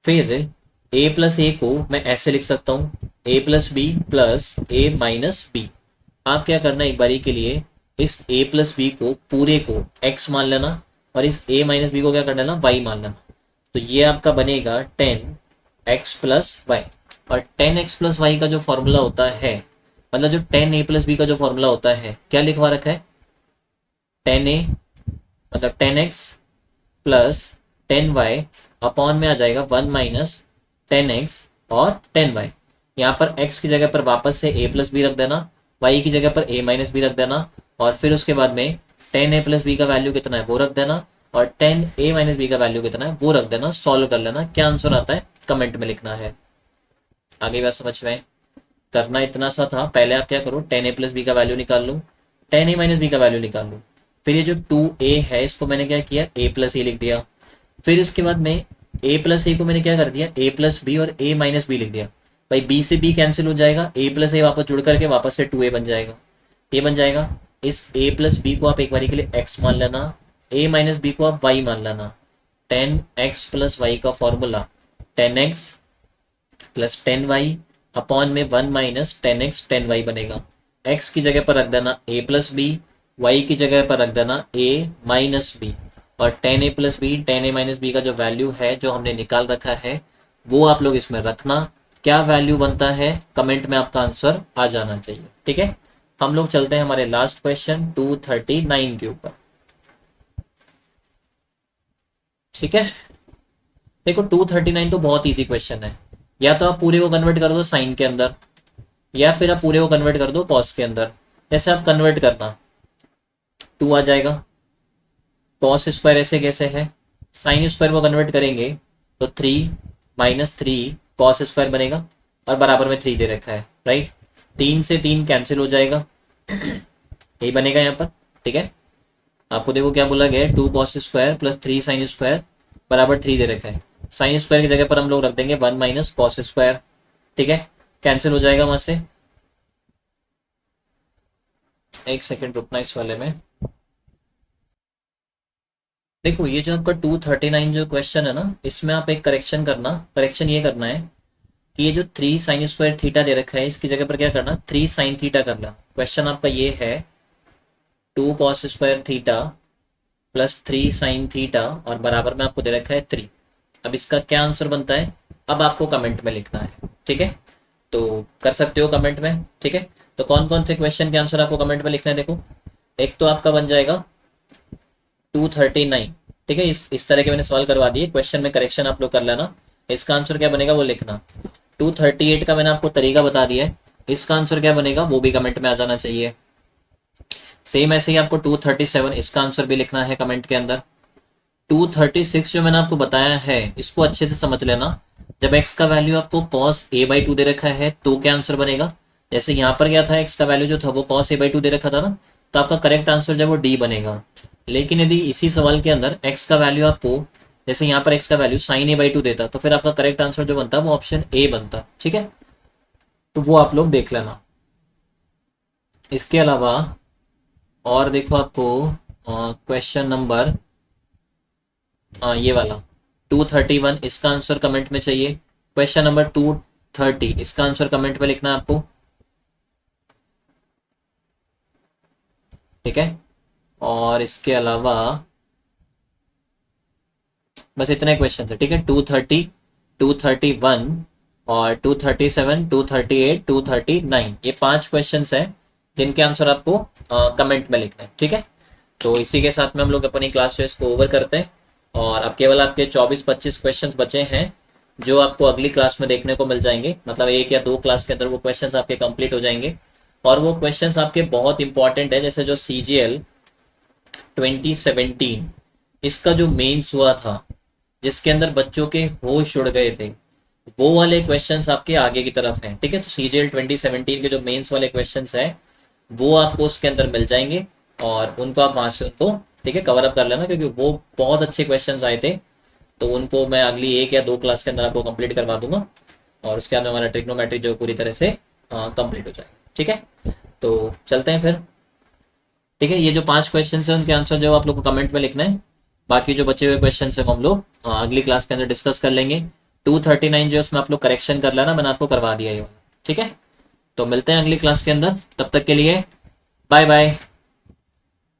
फिर a प्लस ए को मैं ऐसे लिख सकता हूँ, a plus b plus a minus b. आप क्या करना, एक बारी के लिए इस a प्लस बी को पूरे को x मान लेना और इस a माइनस बी को क्या कर लेना, y मान लेना। तो ये आपका बनेगा 10x प्लस वाई। और 10x प्लस वाई का जो फॉर्मूला होता है, मतलब जो 10a प्लस बी का जो फॉर्मूला होता है, क्या लिखवा रखा है, 10a मतलब 10x प्लस 10y अपॉन में आ जाएगा 1 माइनस 10x और 10y। यहाँ पर x की जगह पर वापस से a प्लस बी रख देना, y की जगह पर a माइनस बी रख देना, और फिर उसके बाद में 10a प्लस बी का वैल्यू कितना है वो रख देना, और 10a माइनस बी का वैल्यू कितना है वो रख देना। सॉल्व कर लेना, क्या आंसर आता है कमेंट में लिखना है। आगे बात समझ में? करना इतना सा था। पहले आप क्या करो, 10a प्लस बी का वैल्यू निकाल लो, 10a माइनस बी का वैल्यू निकाल लो। फिर ये जो 2a है इसको मैंने क्या किया, a प्लस ए लिख दिया। फिर इसके बाद में a प्लस ए को मैंने क्या कर दिया, a प्लस बी और a माइनस बी लिख दिया। भाई b से b कैंसिल हो जाएगा, a प्लस ए वापस जुड़ करके वापस से 2a बन जाएगा, ये बन जाएगा। इस a प्लस बी को आप एक बार के लिए x मान लेना, a माइनस बी को आप y मान लेना। 10x प्लस वाई का formula 10x plus 10y upon में 1 माइनस 10x 10y बनेगा। x की जगह पर रख देना a प्लस बी, y की जगह पर रख देना a माइनस बी, और 10a plus B 10a minus B का जो वैल्यू है जो हमने निकाल रखा है वो आप लोग इसमें रखना। क्या वैल्यू बनता है कमेंट में आपका आंसर आ जाना चाहिए। ठीक है, हम लोग चलते हैं हमारे लास्ट क्वेश्चन 239 के ऊपर। ठीक है, देखो 239 तो बहुत इजी क्वेश्चन है। या तो आप पूरे को कन्वर्ट कर दो साइन के अंदर, या फिर आप पूरे को कन्वर्ट कर दो कॉस के अंदर। जैसे आप कन्वर्ट करना, 2 आ जाएगा, कॉस स्क्वायर ऐसे कैसे है, साइन स्क्वायर को कन्वर्ट करेंगे तो 3 माइनस 3 कॉस स्क्वायर बनेगा, और बराबर में 3 दे रखा है, राइट। 3 से 3 कैंसिल हो जाएगा, यही बनेगा यहाँ पर। ठीक है, आपको देखो क्या बोला गया है, 2 cos square plus 3 sine square बराबर 3 दे रखा है। साइन स्क्वायर की जगह पर हम लोग रख देंगे 1 माइनस कॉस स्क्वायर। ठीक है, कैंसिल हो जाएगा वहां से। एक सेकेंड रुकना इस वाले में। देखो ये जो आपका 239 जो क्वेश्चन है ना, इसमें आप एक करेक्शन करना, करेक्शन ये करना है कि ये जो 3 साइन स्क्वायर थीटा दे रखा है, इसकी जगह पर क्या करना, 3 साइन थीटा करना। क्वेश्चन आपका ये है 2 cos square theta plus 3 sine theta और बराबर में आपको दे रखा है 3। अब इसका क्या आंसर बनता है, अब आपको कमेंट में लिखना है। ठीक है, तो कर सकते हो कमेंट में। ठीक है, तो कौन कौन से क्वेश्चन के आंसर आपको कमेंट में लिखना है, देखो एक तो आपका बन जाएगा 239। ठीक है, इस तरह के मैंने सवाल करवा दिए, क्वेश्चन में करेक्शन आप लोग कर लेना। इसका आंसर क्या बनेगा वो लिखना। 238 का मैंने आपको तरीका बता दिया है, इसका आंसर क्या बनेगा वो भी कमेंट में आ जाना चाहिए। सेम ऐसे ही आपको 237 इसका आंसर भी लिखना है कमेंट के अंदर। 236 जो मैंने आपको बताया है इसको अच्छे से समझ लेना। जब x का वैल्यू आपको cos a/2 दे रखा है तो क्या आंसर बनेगा, जैसे यहाँ पर क्या था, x का वैल्यू जो था वो cos a/2 दे रखा था ना, तो आपका करेक्ट आंसर जो है वो डी बनेगा। लेकिन यदि इसी सवाल के अंदर x का वैल्यू आपको, जैसे यहाँ पर x का वैल्यू sin a/2 देता, तो फिर आपका करेक्ट आंसर जो बनता वो ऑप्शन ए बनता। ठीक है, तो वो आप लोग देख लेना। इसके अलावा और देखो आपको क्वेश्चन नंबर ये वाला 231 इसका आंसर कमेंट में चाहिए। क्वेश्चन नंबर 230 इसका आंसर कमेंट में लिखना है आपको। ठीक है, और इसके अलावा बस इतने क्वेश्चन थे। ठीक है, 230, 231 और 237, 238, 239 ये 5 क्वेश्चन है जिनके आंसर आपको कमेंट में लिखना है। ठीक है, तो इसी के साथ में हम लोग अपनी क्लास जो है इसको ओवर करते हैं। और अब केवल आपके 24-25 क्वेश्चंस बचे हैं जो आपको अगली क्लास में देखने को मिल जाएंगे, मतलब 1 या 2 क्लास के अंदर वो क्वेश्चंस आपके कंप्लीट हो जाएंगे। और वो क्वेश्चंस आपके बहुत इंपॉर्टेंट है, जैसे जो CGL 2017 इसका जो मेंस हुआ था जिसके अंदर बच्चों के होश उड़ गए थे, वो वाले क्वेश्चंस आपके आगे की तरफ हैं। ठीक है, तो CGL 2017 के जो मेंस वाले क्वेश्चंस हैं वो आपको उसके अंदर मिल जाएंगे और उनको आप वहां से उनको ठीक है कवर अप कर लेना, क्योंकि वो बहुत अच्छे क्वेश्चंस आए थे। तो उनको मैं अगली 1 या 2 क्लास के अंदर आपको कंप्लीट करवा दूंगा और उसके बाद हमारा ट्रिग्नोमेट्री जो पूरी तरह से कंप्लीट हो जाएगा। ठीक है, तो चलते हैं फिर। ठीक है, ये जो 5 क्वेश्चन है उनके आंसर जो आप लोग को कमेंट में लिखना है। बाकी जो बचे हुए क्वेश्चन है वो हम लोग अगली क्लास के अंदर डिस्कस कर लेंगे। 239 जो है उसमें आप लोग करेक्शन कर लेना, मैंने आपको करवा दिया ये वाला। ठीक है, तो मिलते हैं अगली क्लास के अंदर, तब तक के लिए बाय बाय।